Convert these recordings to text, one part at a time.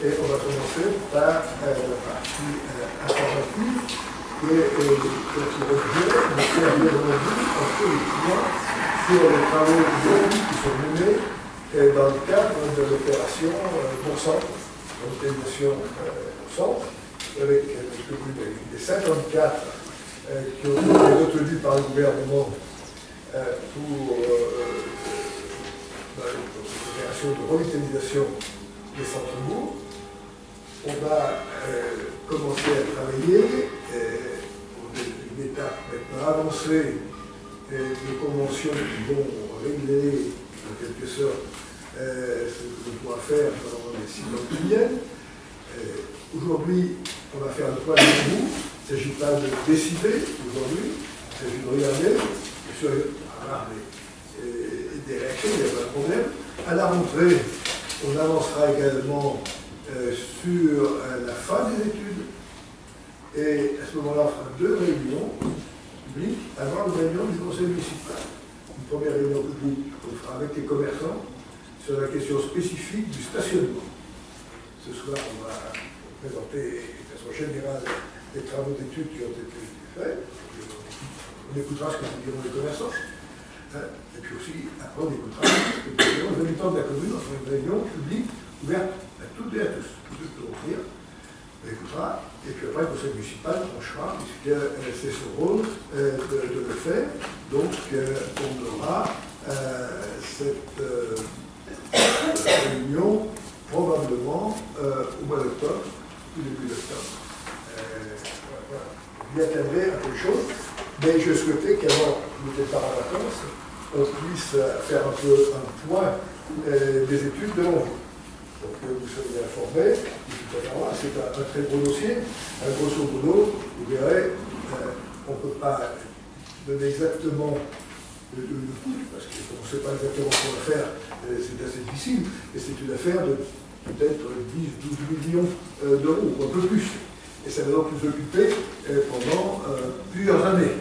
Et on va commencer par la partie informative qui est de faire des rendus en tous les points sur les travaux qui sont menés dans le cadre de l'opération Bon Centre, l'organisation Bon Centre, avec les 54 qui ont été retenus par le gouvernement pour l'opération de revitalisation des centres-bourgs. On va commencer à travailler une étape maintenant avancée de conventions qui vont régler en quelque sorte ce que l'on doit faire dans les 6 ans qui viennent. Aujourd'hui, on va faire le point avec vous. Il ne s'agit pas de décider aujourd'hui, il s'agit de regarder. Bien sûr, avoir des réactions, il n'y a pas de problème. À la rentrée, on avancera également sur la fin des études. Et à ce moment-là, on fera 2 réunions publiques avant une réunion du conseil municipal. Une première réunion publique qu'on fera avec les commerçants sur la question spécifique du stationnement. Ce soir, on va présenter de façon générale les travaux d'études qui ont été faits. On écoutera ce que nous diront les commerçants. Et puis aussi, après, on écoutera ce que nous diront les habitants de la commune dans une réunion publique ouverte à toutes et à tous. Tous pourront venir. On écoutera. Et puis après, le conseil municipal tranchera, puisque c'est son rôle de le faire. Donc, on aura cette réunion probablement au mois d'octobre, ou début d'octobre. Voilà. Il y a un peu de choses, mais je souhaitais qu'avant le départ en vacances, on puisse faire un peu un point des études devant vous. Donc vous soyez informés, c'est un très gros dossier. Grosso modo, vous verrez, on ne peut pas donner exactement le coût, parce qu'on ne sait pas exactement ce qu'on va faire, c'est assez difficile, et c'est une affaire de peut-être 10-12 millions d'euros, ou un peu plus. Et ça va donc nous occuper pendant plusieurs années.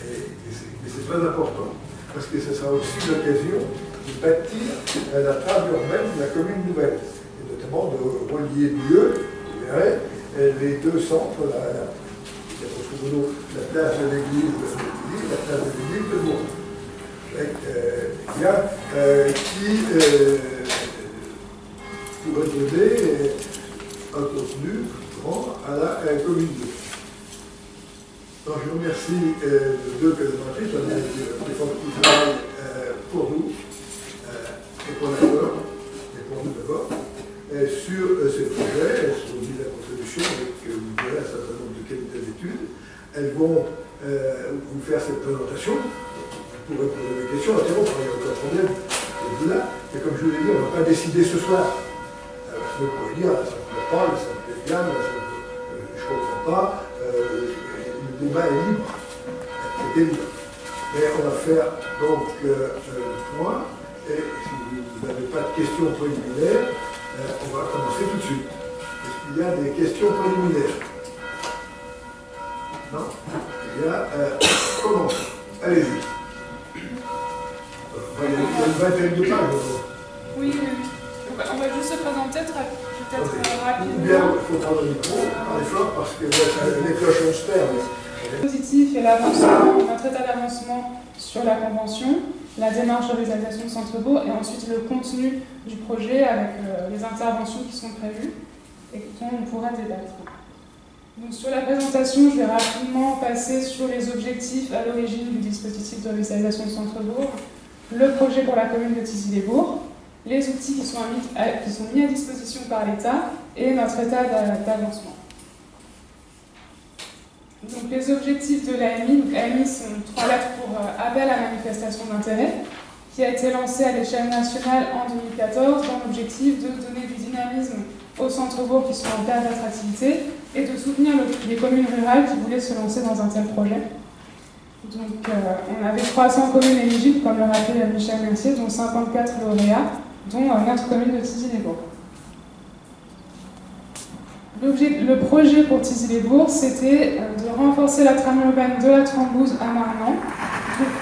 Et c'est très important, parce que ce sera aussi l'occasion de bâtir la trame urbaine de la commune nouvelle, et notamment de relier mieux, vous verrez, les 2 centres, la place de l'église de la place de l'église de Bourg. Qui pourrait donner un contenu grand à la commune. Donc je vous remercie les 2 collaboratrices, les formes de travail pour nous, et pour l'accord, et pour nous d'abord, sur ces projets. Elles sont mises à contribution avec, vous verrez, un certain nombre de qualités d'études. Elles vont vous faire cette présentation. Vous pourrez poser des questions, interrompre, il n'y a aucun problème. Mais comme je vous l'ai dit, on ne va pas décider ce soir. Vous pourrez dire, ça ne me plaît pas, ça me plaît bien, je ne comprends pas. Le débat est libre. C'est libre. Mais on va faire donc le point. Et si vous n'avez pas de questions préliminaires, on va commencer tout de suite. Est-ce qu'il y a des questions préliminaires? Non? Il y a commençons. Allez-y. Il y a une vingtaine de pages. Oui. On va juste se présenter peut-être rapidement. Ou bien, il faut prendre le micro, parler fort, parce que les cloches vont se perdre. Le positif et l'avancement, notre état d'avancement sur la convention, la démarche de réalisation de Centre-Bourg, et ensuite le contenu du projet avec les interventions qui sont prévues et dont on pourra débattre. Donc, sur la présentation, je vais rapidement passer sur les objectifs à l'origine du dispositif de revitalisation de Centre-Bourg, le projet pour la commune de Thizy-les-Bourgs, les outils qui sont mis à disposition par l'État et notre état d'avancement. Donc, les objectifs de l'AMI, donc AMI sont 3 lettres pour appel à manifestation d'intérêt, qui a été lancé à l'échelle nationale en 2014 dans l'objectif de donner du dynamisme aux centres-bourgs qui sont en perte d'attractivité et de soutenir les communes rurales qui voulaient se lancer dans un tel projet. Donc, on avait 300 communes éligibles, comme le rappelait Michel Mercier, dont 54 lauréats, dont notre commune de Thizy-les-Bourgs. Le projet pour Thizy-les-Bourgs, c'était de renforcer la trame urbaine de la 32 à Marmande,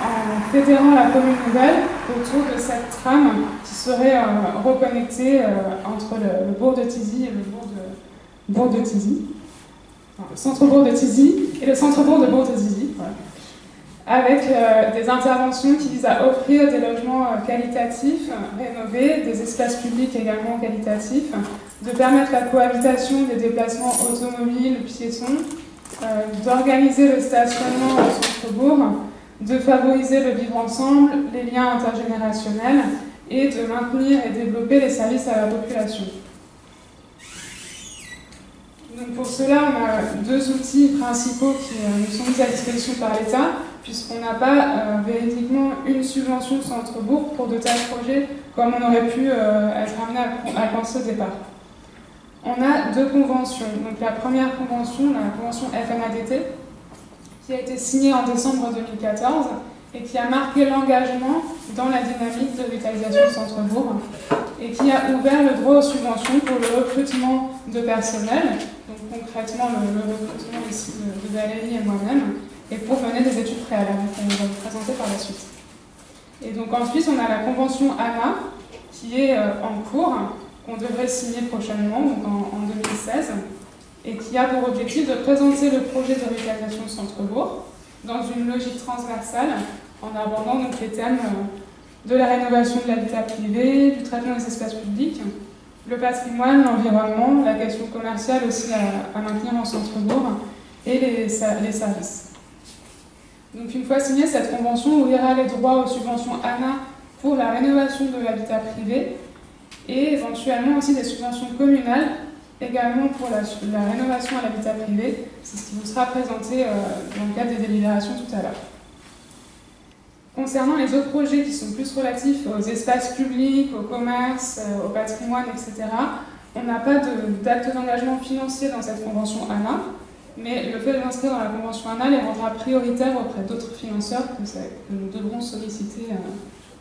en fédérant la commune nouvelle autour de cette trame qui serait reconnectée entre le bourg de Thizy et le bourg de Thizy. Enfin, le centre-bourg de Thizy et le centre-bourg de bourg de Thizy. Voilà. Avec des interventions qui visent à offrir des logements qualitatifs, rénovés, des espaces publics également qualitatifs, de permettre la cohabitation des déplacements automobiles, piétons, d'organiser le stationnement au centre-bourg, de favoriser le vivre ensemble, les liens intergénérationnels et de maintenir et développer les services à la population. Donc pour cela, on a deux outils principaux qui nous sont mis à disposition par l'État, puisqu'on n'a pas véridiquement une subvention centre-bourg pour de tels projets comme on aurait pu être amené à penser au départ. On a deux conventions. Donc la première convention, la convention FNADT, qui a été signée en décembre 2014 et qui a marqué l'engagement dans la dynamique de revitalisation du centre-bourg et qui a ouvert le droit aux subventions pour le recrutement de personnel, donc concrètement le recrutement ici de Valérie et moi-même, et pour mener des études préalables qu'on va vous présenter par la suite. Et donc ensuite, on a la convention ANA qui est en cours, qu'on devrait signer prochainement, donc en 2016, et qui a pour objectif de présenter le projet de revitalisation du centre-bourg dans une logique transversale, en abordant donc les thèmes de la rénovation de l'habitat privé, du traitement des espaces publics, le patrimoine, l'environnement, la question commerciale aussi à maintenir en centre-bourg, et les services. Donc une fois signée, cette convention ouvrira les droits aux subventions ANA pour la rénovation de l'habitat privé et éventuellement aussi des subventions communales également pour la rénovation à l'habitat privé. C'est ce qui vous sera présenté dans le cadre des délibérations tout à l'heure. Concernant les autres projets qui sont plus relatifs aux espaces publics, au commerce, au patrimoine, etc., on n'a pas d'acte d'engagement financier dans cette convention ANA, mais le fait de l'inscrire dans la convention ANA les rendra prioritaires auprès d'autres financeurs que nous devrons solliciter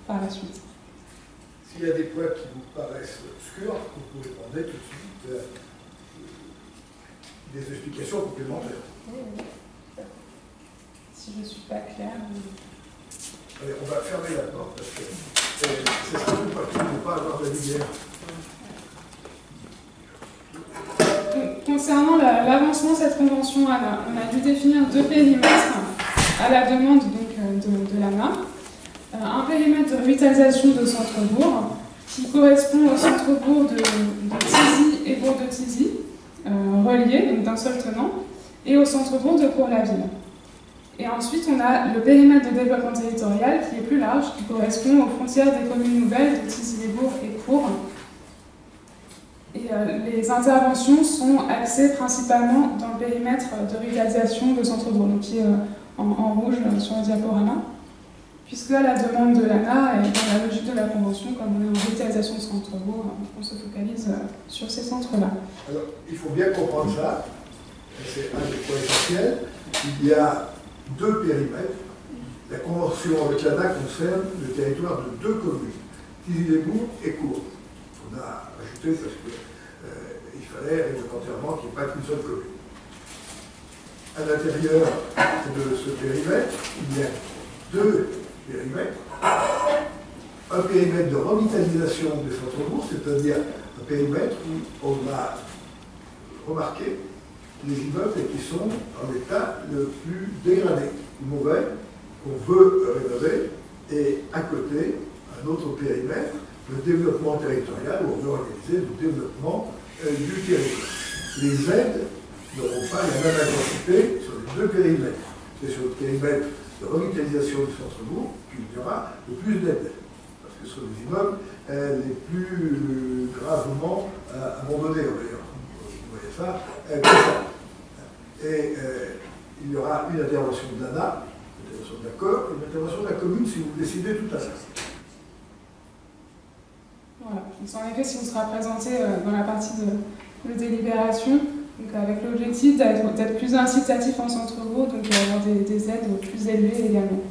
par la suite. S'il y a des points qui vous paraissent obscurs, vous pouvez demander tout de suite des explications complémentaires. Oui. Si je ne suis pas claire. Allez, on va fermer la porte parce que c'est surtout parce qu'il ne faut pas avoir de la lumière. Concernant l'avancement de cette convention ANA, on a dû définir deux périmètres à la demande donc, de l'ANA. Un périmètre de revitalisation de centre-bourg qui correspond au centre-bourg de Thizy et bourg de Thizy, reliés, donc d'un seul tenant, et au centre-bourg de Cours-la-Ville. Et ensuite, on a le périmètre de développement territorial qui est plus large, qui correspond aux frontières des communes nouvelles de Thizy-les-Bourgs et Cours. Et les interventions sont axées principalement dans le périmètre de revitalisation de centre-bourg, donc qui est en rouge sur le diaporama, puisque à la demande de l'ANA et dans la logique de la convention, comme on est en revitalisation de centre-bourg, on se focalise sur ces centres-là. Alors, il faut bien comprendre ça, c'est un des points essentiels. Il y a deux périmètres. La convention avec l'ANA concerne le territoire de deux communes, Thizy-les-Bourgs et Cours. On a ajouté parce qu'il fallait réglementairement qu'il n'y ait pas qu'une seule commune. À l'intérieur de ce périmètre, il y a deux périmètres. Un périmètre de revitalisation des centres-bourgs, c'est-à-dire un périmètre où on a remarqué les immeubles qui sont en état le plus dégradé, mauvais, qu'on veut rénover, et à côté, un autre périmètre, le développement territorial, où on veut organiser le développement du territoire. Les aides n'auront pas la même intensité sur les deux périmètres. C'est sur le périmètre de revitalisation du centre-bourg qu'il y aura le plus d'aides. Parce que ce sont les immeubles les plus gravement abandonnés, d'ailleurs. Vous voyez ça, comme ça. Et il y aura une intervention de l'ANA, une intervention de l'accord, une intervention de la commune si vous décidez tout à l'heure. Voilà. Donc, en effet, si on sera présenté dans la partie de délibération, donc avec l'objectif d'être plus incitatif en centre-bourg, donc d'avoir des aides plus élevées également.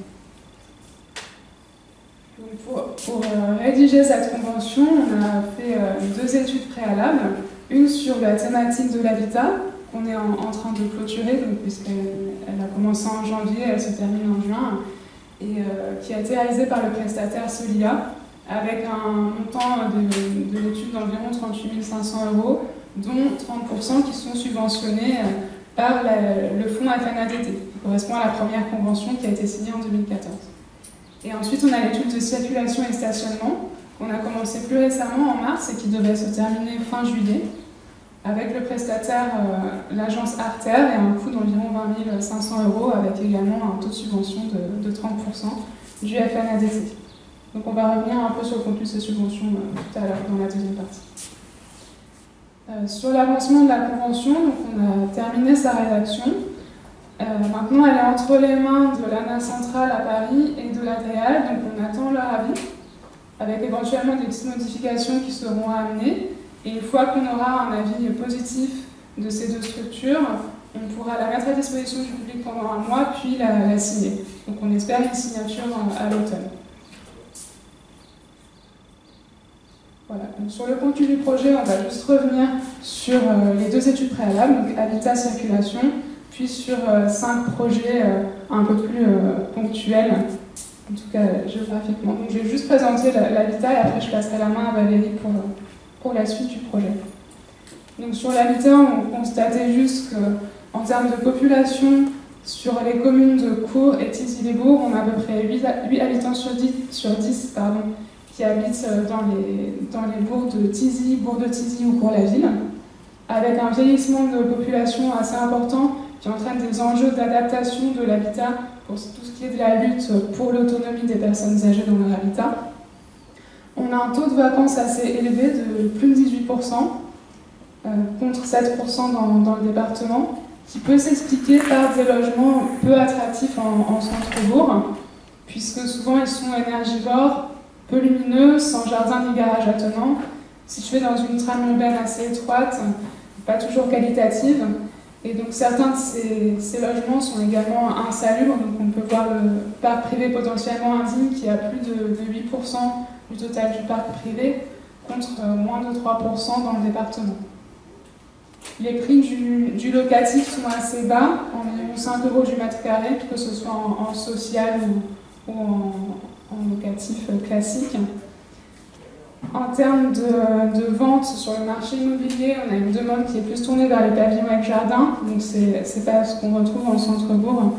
Donc pour rédiger cette convention, on a fait deux études préalables, une sur la thématique de l'habitat, qu'on est en train de clôturer, puisqu'elle a commencé en janvier, elle se termine en juin, et qui a été réalisé par le prestataire Solia, avec un montant de l'étude d'environ 38 500 €, dont 30% qui sont subventionnés par le fonds FNADT, qui correspond à la première convention qui a été signée en 2014. Et ensuite, on a l'étude de circulation et stationnement, qu'on a commencé plus récemment en mars et qui devait se terminer fin juillet, avec le prestataire, l'agence Arter, et un coût d'environ 20 500 €, avec également un taux de subvention de 30% du FNADT. Donc on va revenir un peu sur le contenu de ces subventions tout à l'heure dans la deuxième partie. Sur l'avancement de la convention, donc on a terminé sa rédaction. Maintenant, elle est entre les mains de l'ANA Centrale à Paris et de l'ADREAL, donc on attend leur avis, avec éventuellement des petites modifications qui seront amenées. Et une fois qu'on aura un avis positif de ces deux structures, on pourra la mettre à disposition du public pendant un mois, puis la signer. Donc on espère une signature à l'automne. Voilà. Donc, sur le contenu du projet, on va juste revenir sur les deux études préalables, donc habitat, circulation, puis sur 5 projets un peu plus ponctuels, en tout cas géographiquement. Donc je vais juste présenter l'habitat et après je passerai la main à Valérie pour la suite du projet. Donc sur l'habitat, on constatait juste qu'en termes de population, sur les communes de Cours et Tizy-les-Bourgs, on a à peu près 8 habitants sur 10 qui habitent dans les bourgs de Tizy, bourg de Tizy ou Cours-la-Ville, avec un vieillissement de population assez important qui entraîne des enjeux d'adaptation de l'habitat pour tout ce qui est de la lutte pour l'autonomie des personnes âgées dans leur habitat. On a un taux de vacances assez élevé de plus de 18%, contre 7% dans le département, qui peut s'expliquer par des logements peu attractifs en centre-bourg, puisque souvent ils sont énergivores, peu lumineux, sans jardin ni garage attenant, situés dans une trame urbaine assez étroite, pas toujours qualitative. Et donc certains de ces logements sont également insalubres, donc on peut voir le parc privé potentiellement indigne qui a plus de 8% du total du parc privé, contre moins de 3% dans le département. Les prix du locatif sont assez bas, environ 5 € du mètre carré, que ce soit en social ou en locatif classique. En termes de vente sur le marché immobilier, on a une demande qui est plus tournée vers les pavillons avec jardin, donc c'est pas ce qu'on retrouve dans le centre-bourg,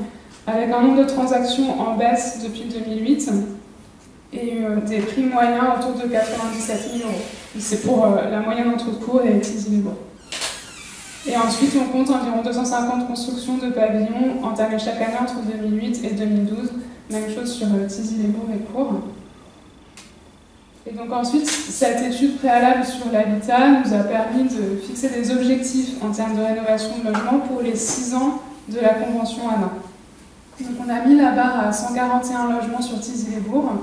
avec un nombre de transactions en baisse depuis 2008 et des prix moyens autour de 97 000 €. C'est pour la moyenne entre Cours et Tizy-les-Bourgs. Et ensuite, on compte environ 250 constructions de pavillons entamées chaque année entre 2008 et 2012, même chose sur Tizy-les-Bourgs et Cours. Et donc ensuite, cette étude préalable sur l'habitat nous a permis de fixer des objectifs en termes de rénovation de logements pour les 6 ans de la convention ANA. Donc on a mis la barre à 141 logements sur Tizy-les-Bourgs,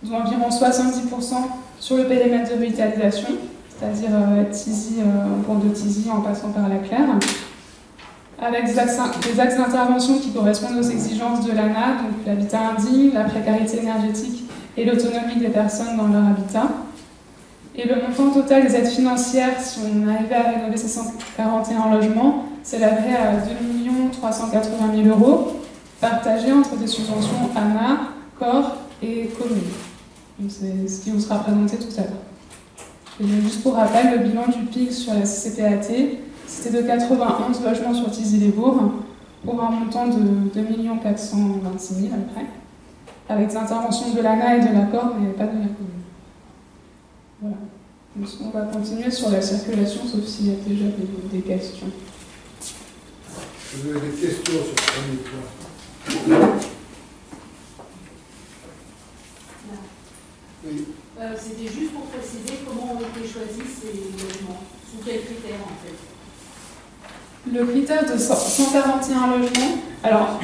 dont environ 70% sur le périmètre de revitalisation, c'est-à-dire Tizy, bourg de Tizy en passant par la Claire, avec des axes d'intervention qui correspondent aux exigences de l'ANA, donc l'habitat indigne, la précarité énergétique et l'autonomie des personnes dans leur habitat. Et le montant total des aides financières, si on arrivait à rénover ces 141 logements, s'élèverait à 2 380 000 €, partagés entre des subventions ANA, corps et communes. C'est ce qui vous sera présenté tout à l'heure. Et donc, juste pour rappel, le bilan du PIC sur la CCPAT, c'était de 91 logements sur Tizy-les-Bourgs, pour un montant de 2 426 000 à peu près, avec des interventions de l'ANA et de l'accord, mais pas de la commune. Voilà. Donc, on va continuer sur la circulation, sauf s'il y a déjà des questions. Vous avez des questions sur ce premier point? Oui. C'était juste pour préciser comment ont été choisis ces logements, sous quels critères en fait. Le critère de 141 logements, alors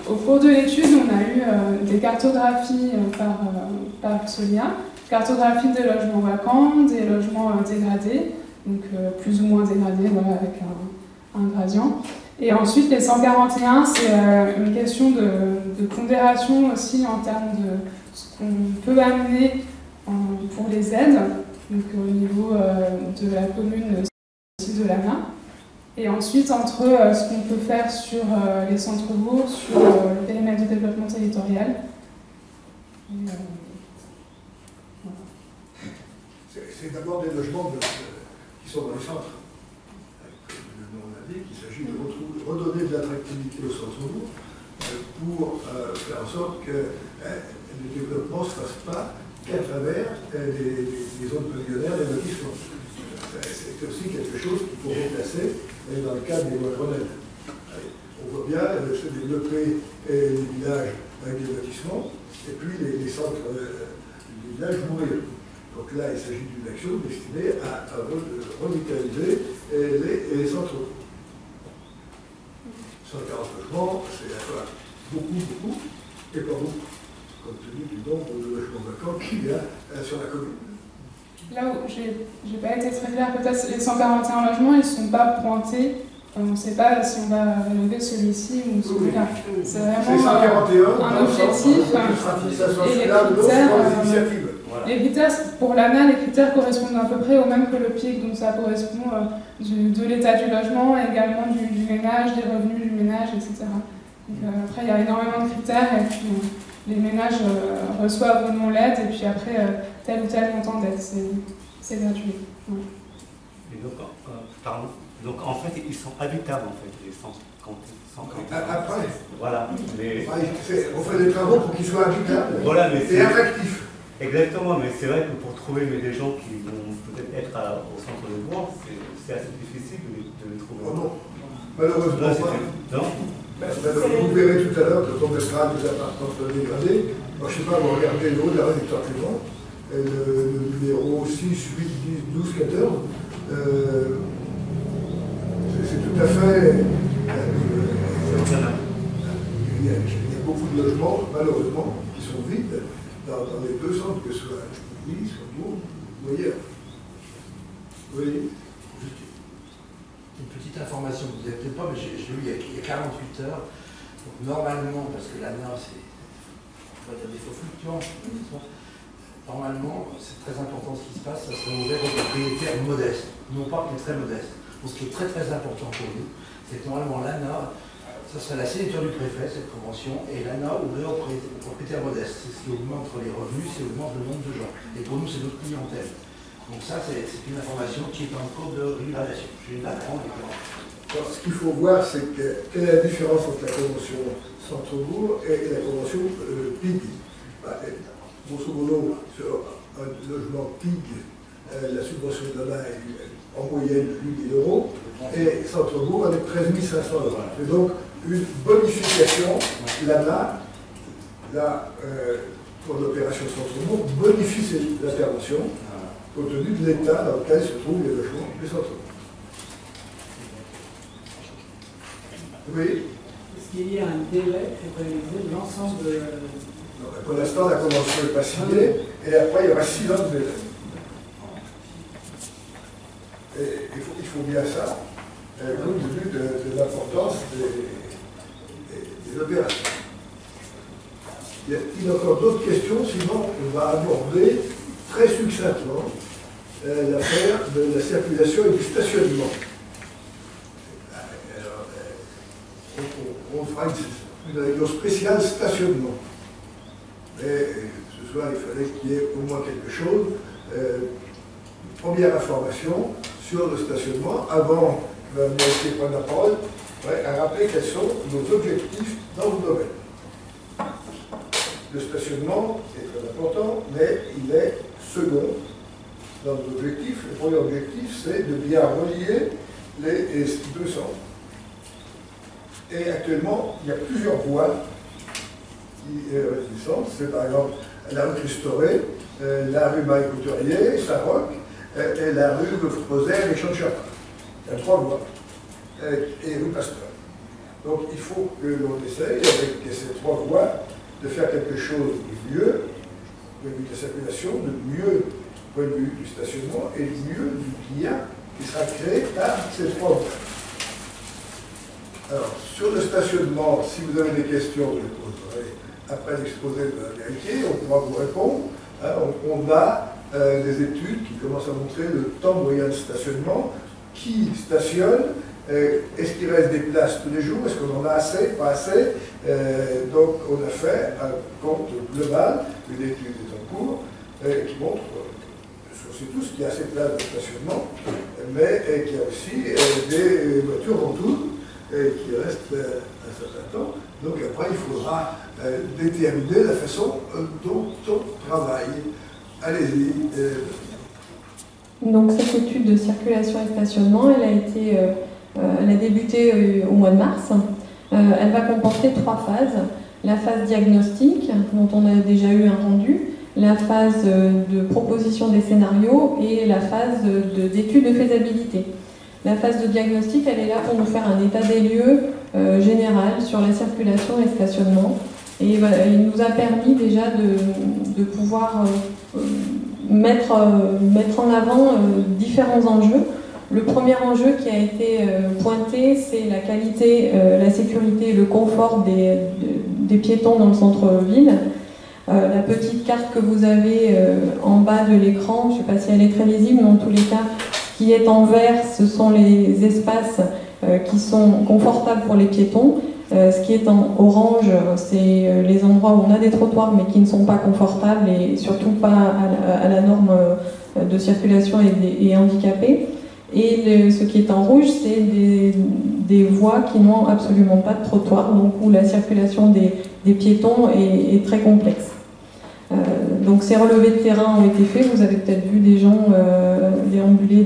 au cours de l'étude, on a eu des cartographies par Solia, cartographie des logements vacants, des logements dégradés, donc plus ou moins dégradés, voilà, avec un gradient. Et ensuite, les 141, c'est une question de pondération aussi en termes de ce qu'on peut amener pour les aides, donc au niveau de la commune, aussi de l'ANA. Et ensuite, entre ce qu'on peut faire sur les centres-bourgs, sur le périmètre de développement territorial. Voilà. C'est d'abord des logements qui sont dans les centres. Comme le nom l'indique, il s'agit de redonner de l'attractivité au centre-bourg pour faire en sorte que le développement ne se fasse pas qu'à travers les zones pavillonnaires des lotissements. C'est aussi quelque chose qu'il faut remplacer dans le cadre des lois Grenelle. On voit bien se développer les villages avec des lotissements et puis les centres du village mourir. Donc là, il s'agit d'une action destinée à revitaliser les centres. 140 logements, c'est beaucoup, et pas beaucoup, compte tenu du nombre de logements vacants qu'il y a sur la commune. Là où j'ai pas été très claire, peut-être les 141 logements, ils ne sont pas pointés. On ne sait pas si on va rénover celui-ci ou celui-là. C'est vraiment un objectif. Et les critères, pour l'ANA, les critères correspondent à peu près au même que le PIC, donc ça correspond de l'état du logement, et également du ménage, des revenus du ménage, etc. Donc, après, il y a énormément de critères, et puis les ménages reçoivent ou non l'aide, et puis après, tel ou tel montant d'aide, c'est gratuit. Ouais. Et donc, pardon. Donc en fait, ils sont habitables, en fait, les 140. Après, voilà. On fait des travaux pour qu'ils soient habitables voilà, et attractifs. Exactement, mais c'est vrai que pour trouver des gens qui vont peut-être être au centre de bourg, c'est assez difficile de les trouver. Oh non, malheureusement pas. Non. Vous verrez tout à l'heure quand on mettra des appartements dégradés. Moi, je ne sais pas, vous regardez le haut de la rue du Torturon, le numéro 6, 8, 10, 12, 14. C'est tout à fait. Il y a beaucoup de logements, malheureusement, qui sont vides dans les deux centres, que ce soit à Nice, soit Bourg, ou ailleurs. Vous voyez? Une petite information, vous n'avez peut-être pas, mais j'ai lu il y a 48 heures. Donc, normalement, parce que l'ANA, c'est un défaut fluctuant, normalement, c'est très important ce qui se passe, ça serait ouvert aux propriétaires modestes, non pas mais très modestes. Donc, ce qui est très très important pour nous, c'est que normalement l'ANA, ça serait la signature du préfet, cette convention, et l'ANA ouvrait aux propriétaires modestes. C'est ce qui augmente les revenus, c'est augmente le nombre de gens. Et pour nous, c'est notre clientèle. Donc ça, c'est une information qui est en cours de régulation. Je viens d'apprendre. Alors, ce qu'il faut voir, c'est quelle est la différence entre la convention Centre-Bourg et la convention PIG. Grosso modo, sur un logement PIG, la subvention de l'ANA est en moyenne 8 000 euros, et Centre-Bourg avec 13 500 euros. C'est donc une bonification. L'ANA, là, pour l'opération Centre-Bourg, bonifie l'intervention compte tenu de l'état dans lequel se trouvent les logements du Centre-Bourg. Oui. Est-ce qu'il y a un délai pour réaliser l'ensemble de... Non, pour l'instant, la convention n'est pas signée, et après, il y aura 6 ans de délai. Et il faut bien ça, compte tenu de l'importance des opérations. Y a-t-il encore d'autres questions? Sinon, on va aborder très succinctement l'affaire de la circulation et du stationnement. On fera une réunion spéciale stationnement. Mais ce soir, il fallait qu'il y ait au moins quelque chose. Première information sur le stationnement, avant que Mme Moitié prenne la parole, à rappeler quels sont nos objectifs dans le domaine. Le stationnement est très important, mais il est second dans nos objectifs. Le premier objectif, c'est de bien relier les deux centres. Et actuellement, il y a plusieurs voies qui sont. C'est par exemple la rue Christoré, la rue Marie-Couturier, Saint-Roch, et la rue Rosaire et Champ-de-Chapin. Il y a 3 voies. Et rue Pasteur. Donc il faut que l'on essaye, avec ces 3 voies, de faire quelque chose de mieux, du point de vue de la circulation, de mieux du point de vue du stationnement, et de mieux du lien qui sera créé par ces 3 voies. Alors, sur le stationnement, si vous avez des questions, je les poserai après l'exposé de la vérité, on pourra vous répondre. On a des études qui commencent à montrer le temps moyen de stationnement, qui stationne Est-ce qu'il reste des places tous les jours? Est-ce qu'on en a assez? Pas assez? Donc on a fait un compte global, une étude est en cours, qui montre sur tout ce qui a assez de places de stationnement, mais qui a aussi des voitures en tout, qui restent un certain temps. Donc après, il faudra déterminer la façon dont on travaille. Allez-y. Donc cette étude de circulation et stationnement, elle a débuté au mois de mars. Elle va comporter 3 phases. La phase diagnostique, dont on a déjà eu un rendu, la phase de proposition des scénarios et la phase d'étude de faisabilité. La phase de diagnostic, elle est là pour nous faire un état des lieux général sur la circulation et le stationnement. Et il nous a permis déjà de pouvoir mettre en avant différents enjeux. Le premier enjeu qui a été pointé, c'est la qualité, la sécurité et le confort des piétons dans le centre-ville. La petite carte que vous avez en bas de l'écran, je ne sais pas si elle est très lisible, mais en tous les cas, ce qui est en vert, ce sont les espaces qui sont confortables pour les piétons. Ce qui est en orange, c'est les endroits où on a des trottoirs mais qui ne sont pas confortables et surtout pas à la norme de circulation et handicapés. Et ce qui est en rouge, c'est des voies qui n'ont absolument pas de trottoir, donc où la circulation des piétons est très complexe. Donc ces relevés de terrain ont été faits, vous avez peut-être vu des gens déambuler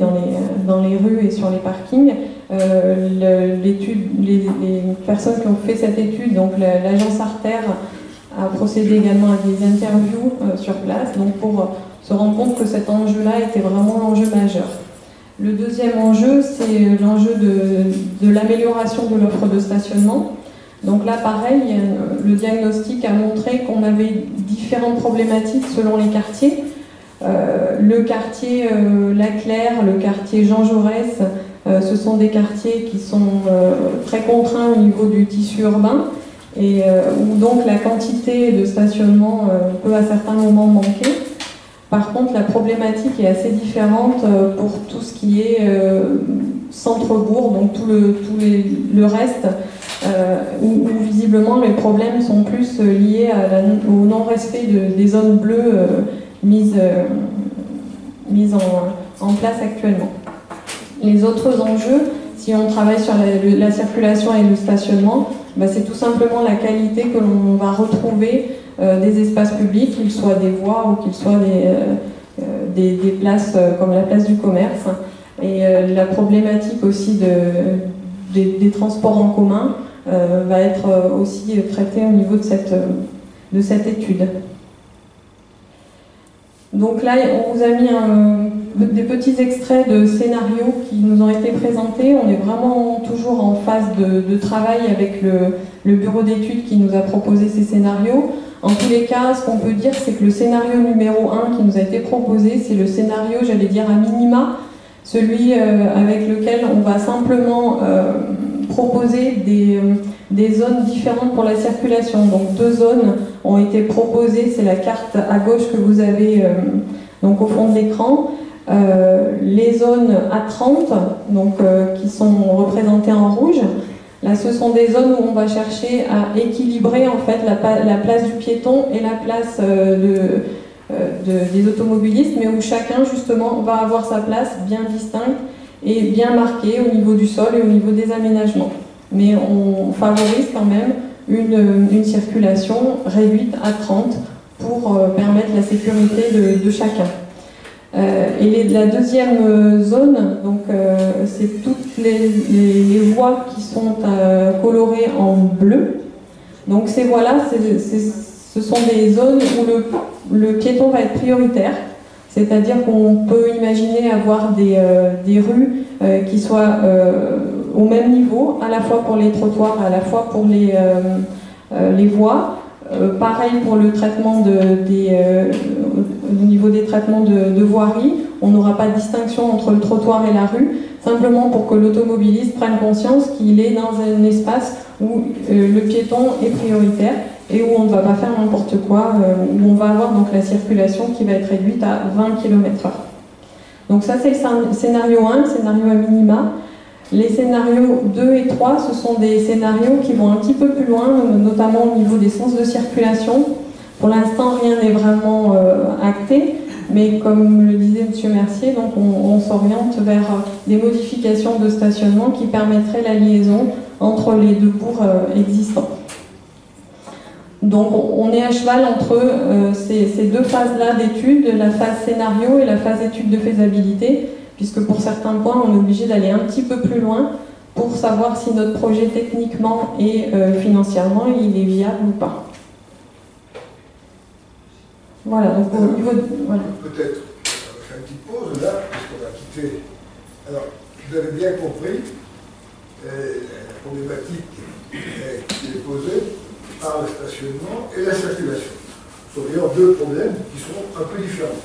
dans les rues et sur les parkings. Les personnes qui ont fait cette étude, donc l'agence Artère a procédé également à des interviews sur place, donc pour se rendre compte que cet enjeu-là était vraiment l'enjeu majeur. Le deuxième enjeu, c'est l'enjeu de l'amélioration de l'offre de stationnement. Donc là, pareil, le diagnostic a montré qu'on avait différentes problématiques selon les quartiers. Le quartier Laclaire, le quartier Jean Jaurès, ce sont des quartiers qui sont très contraints au niveau du tissu urbain et où donc la quantité de stationnement peut à certains moments manquer. Par contre, la problématique est assez différente pour tout ce qui est centre-bourg, donc tout le reste, où visiblement les problèmes sont plus liés au non-respect des zones bleues mises en place actuellement. Les autres enjeux, si on travaille sur la circulation et le stationnement, c'est tout simplement la qualité que l'on va retrouver des espaces publics, qu'ils soient des voies ou qu'ils soient des places comme la place du commerce. Et la problématique aussi des transports en commun va être aussi traitée au niveau de cette étude. Donc là, on vous a mis des petits extraits de scénarios qui nous ont été présentés. On est vraiment toujours en phase de travail avec le bureau d'études qui nous a proposé ces scénarios. En tous les cas, ce qu'on peut dire, c'est que le scénario numéro 1 qui nous a été proposé, c'est le scénario, j'allais dire, à minima, celui avec lequel on va simplement proposer des zones différentes pour la circulation. Donc 2 zones ont été proposées, c'est la carte à gauche que vous avez donc au fond de l'écran. Les zones à 30, donc, qui sont représentées en rouge. Là, ce sont des zones où on va chercher à équilibrer en fait la place du piéton et la place des automobilistes, mais où chacun justement va avoir sa place bien distincte et bien marquée au niveau du sol et au niveau des aménagements. Mais on favorise quand même une circulation réduite à 30 pour permettre la sécurité de chacun. Et la deuxième zone, donc c'est toutes les voies qui sont colorées en bleu. Donc ces voies-là, ce sont des zones où le piéton va être prioritaire. C'est-à-dire qu'on peut imaginer avoir des rues qui soient au même niveau, à la fois pour les trottoirs, à la fois pour les voies. Pareil pour le traitement au niveau des traitements de voirie, on n'aura pas de distinction entre le trottoir et la rue, simplement pour que l'automobiliste prenne conscience qu'il est dans un espace où le piéton est prioritaire et où on ne va pas faire n'importe quoi, où on va avoir donc la circulation qui va être réduite à 20 km/h. Donc ça c'est le scénario 1, le scénario à minima. Les scénarios 2 et 3, ce sont des scénarios qui vont un petit peu plus loin, notamment au niveau des sens de circulation. Pour l'instant, rien n'est vraiment acté, mais comme le disait M. Mercier, donc on s'oriente vers des modifications de stationnement qui permettraient la liaison entre les deux bourgs existants. Donc on est à cheval entre ces deux phases-là d'études, la phase scénario et la phase étude de faisabilité, puisque pour certains points, on est obligé d'aller un petit peu plus loin pour savoir si notre projet techniquement et financièrement, il est viable ou pas. Voilà, donc au niveau de... Voilà. Peut-être, on va faire une petite pause là, puisqu'on a quitté. Alors, vous avez bien compris la problématique qui est posée par le stationnement et la circulation. Ce sont d'ailleurs deux problèmes qui sont un peu différents,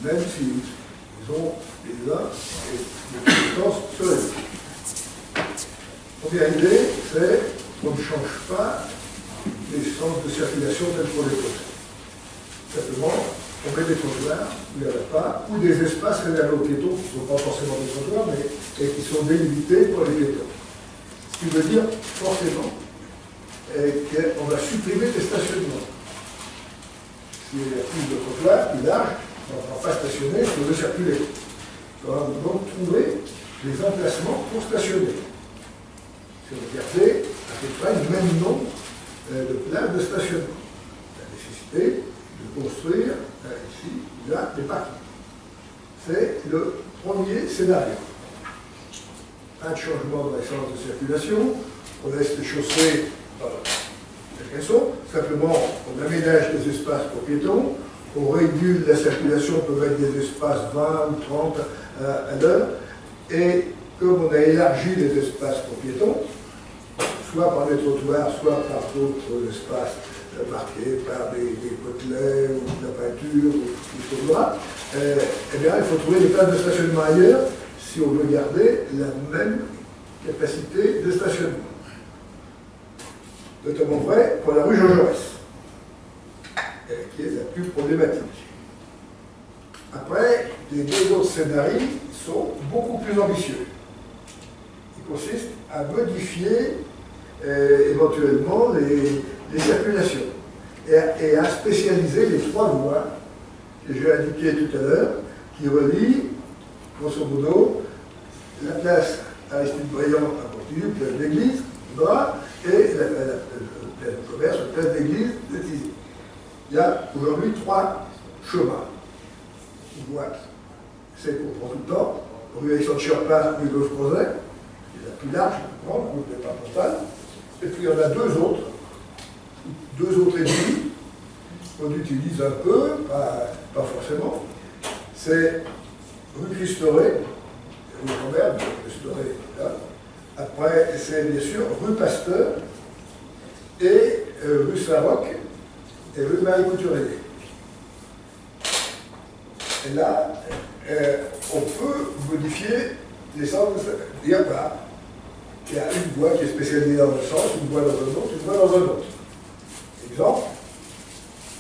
même s'ils ont les uns des conséquences sur les autres. Première idée, c'est qu'on ne change pas les sens de circulation tels qu'on les possède. Simplement, on met des trottoirs où il n'y en a pas, ou des espaces réservés aux piétons qui ne sont pas forcément des trottoirs, mais qui sont délimités pour les piétons. Ce qui veut dire forcément qu'on va supprimer des stationnements. S'il y a plus de trottoirs, plus larges, on ne va pas stationner, on veut circuler. On va donc trouver des emplacements pour stationner. Si on regardait à peu près le même nombre de places de stationnement. La nécessité de construire ici, là, des parkings. C'est le premier scénario. Pas de changement dans les sens de circulation, on laisse les chaussées telles qu'elles sont, simplement on aménage des espaces pour piétons, on régule la circulation, on peut mettre des espaces 20 ou 30 à l'heure, et comme on a élargi les espaces pour piétons, soit par des trottoirs, soit par d'autres espaces marqués par des côtelets ou de la peinture ou tout ça, eh bien il faut trouver des places de stationnement ailleurs si on veut garder la même capacité de stationnement. Notamment vrai pour la rue Jean Jaurès, qui est la plus problématique. Après, les deux autres scénarios sont beaucoup plus ambitieux. Ils consistent à modifier éventuellement les circulations et à spécialiser les trois voies que j'ai indiquées tout à l'heure, qui relient, grosso modo, la place Aristide Briand à Pontivy, place d'église, et la place de commerce, la place d'église de Tizy. Il y a aujourd'hui trois chemins. Une voie, celle qu'on prend tout le temps, rue Alexandre Cherpin, rue Golf Crozet, qui est la plus large, la route départementale. Et puis il y en a deux autres ennemis qu'on utilise un peu, pas forcément. C'est rue Christoré, rue Robert, Christoré, là. Après, c'est bien sûr rue Pasteur et rue Saint-Roch et rue Marie-Couturier. Et là, on peut modifier les sens. Il y a une voie qui est spécialisée dans un sens, une voie dans un autre, une voie dans un autre. Exemple,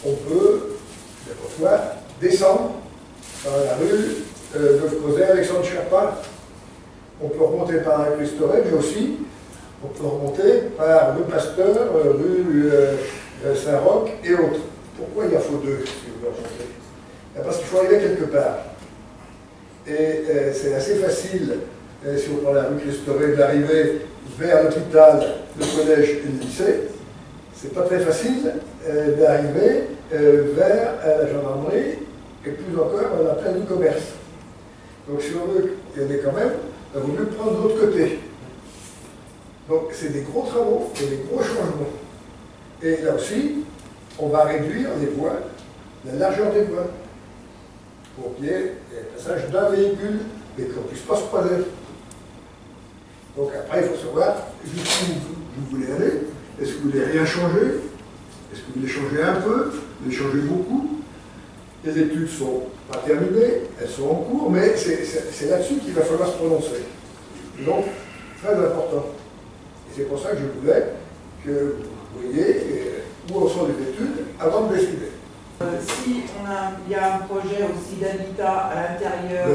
on peut, descendre par la rue de Crozet, Alexandre Cherpin. On peut remonter par la rue Christoré, mais aussi on peut remonter par rue Pasteur, rue Saint-Roch et autres. Pourquoi il y a faut deux, si vous voulez remonter? Parce qu'il faut arriver quelque part. Et c'est assez facile, si on prend la rue Christoré, d'arriver vers l'hôpital, le collège et le lycée. C'est pas très facile d'arriver vers la gendarmerie et plus encore à la place du commerce. Donc si on veut y aller quand même, il vaut mieux prendre de l'autre côté. Donc c'est des gros travaux et des gros changements. Et là aussi, on va réduire les voies, la largeur des voies, pour qu'il y ait le passage d'un véhicule et qu'on ne puisse pas se croiser. Donc après, il faut savoir jusqu'où vous voulez aller. Est-ce que vous voulez rien changer? Est-ce que vous voulez changer un peu? Vous voulez changer beaucoup? Les études ne sont pas terminées, elles sont en cours, mais c'est là-dessus qu'il va falloir se prononcer. Donc, très important. Et c'est pour ça que je voulais que vous voyez où en sont les études avant de décider. Si il y a un projet aussi d'habitat à l'intérieur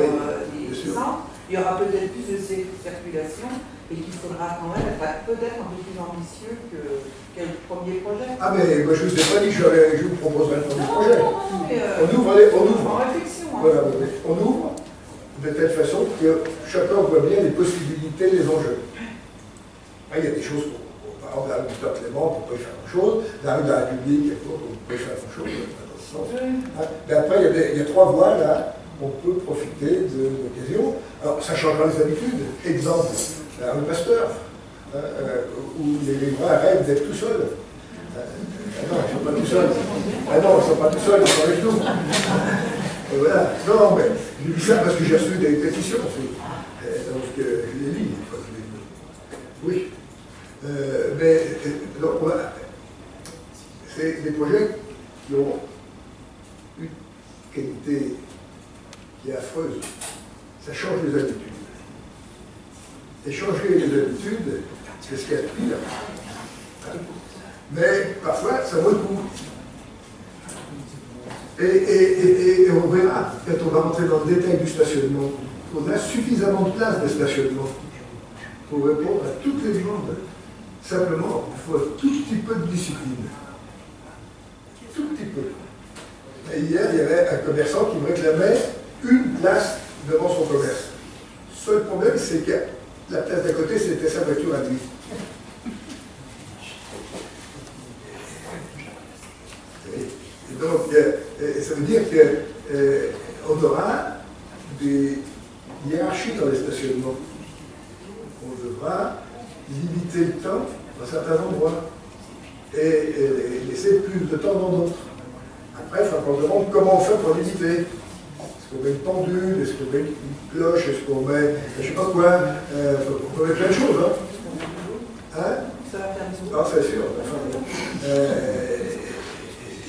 des centres, Il y aura peut-être plus de circulation et qu'il faudra quand même être peut-être un peu plus ambitieux que le premier projet. Ah mais moi je ne vous ai pas dit que je vous proposerai le premier projet. On ouvre. En réflexion. Hein. Voilà, on ouvre de telle façon que chacun voit bien les possibilités, les enjeux. Hein, il y a des choses, par exemple, la rue du Docteur Clément, on ne peut pas y faire grand-chose. La rue de la République, on peut y faire grand-chose. Hein. Mais après, il y a 3 voies là, on peut profiter de l'occasion. Alors, ça changera les habitudes. Exemple, la rue Pasteur, où les riverains rêvent d'être tout seuls. Ah non, ils ne sont pas tout seuls. Ah non, ils ne sont pas tout seuls, ils sont avec nous. Et voilà. Non, mais je dis ça parce que j'ai reçu des pétitions aussi. Donc, je les lis. Oui. Mais donc, c'est des projets qui ont une qualité qui est affreuse. Ça change les habitudes. Et changer les habitudes, c'est ce qu'il y a de pire. Mais parfois, ça vaut le coup. Et on verra, quand on va rentrer dans le détail du stationnement, on a suffisamment de place de stationnement pour répondre à toutes les demandes. Simplement, il faut un tout petit peu de discipline. Tout petit peu. Et hier, il y avait un commerçant qui me réclamait une place devant son commerce. Le seul problème, c'est que la place d'à côté, c'était sa voiture à lui. Et donc, ça veut dire qu'on aura des hiérarchies dans les stationnements. On devra limiter le temps dans certains endroits et laisser plus de temps dans d'autres. Après, il faut qu'on demande comment on fait pour limiter. Est-ce qu'on met une pendule, est-ce qu'on met une cloche, est-ce qu'on met, je ne sais pas quoi, on peut mettre plein de choses. Hein? Ça va faire du Ah, c'est sûr. Enfin,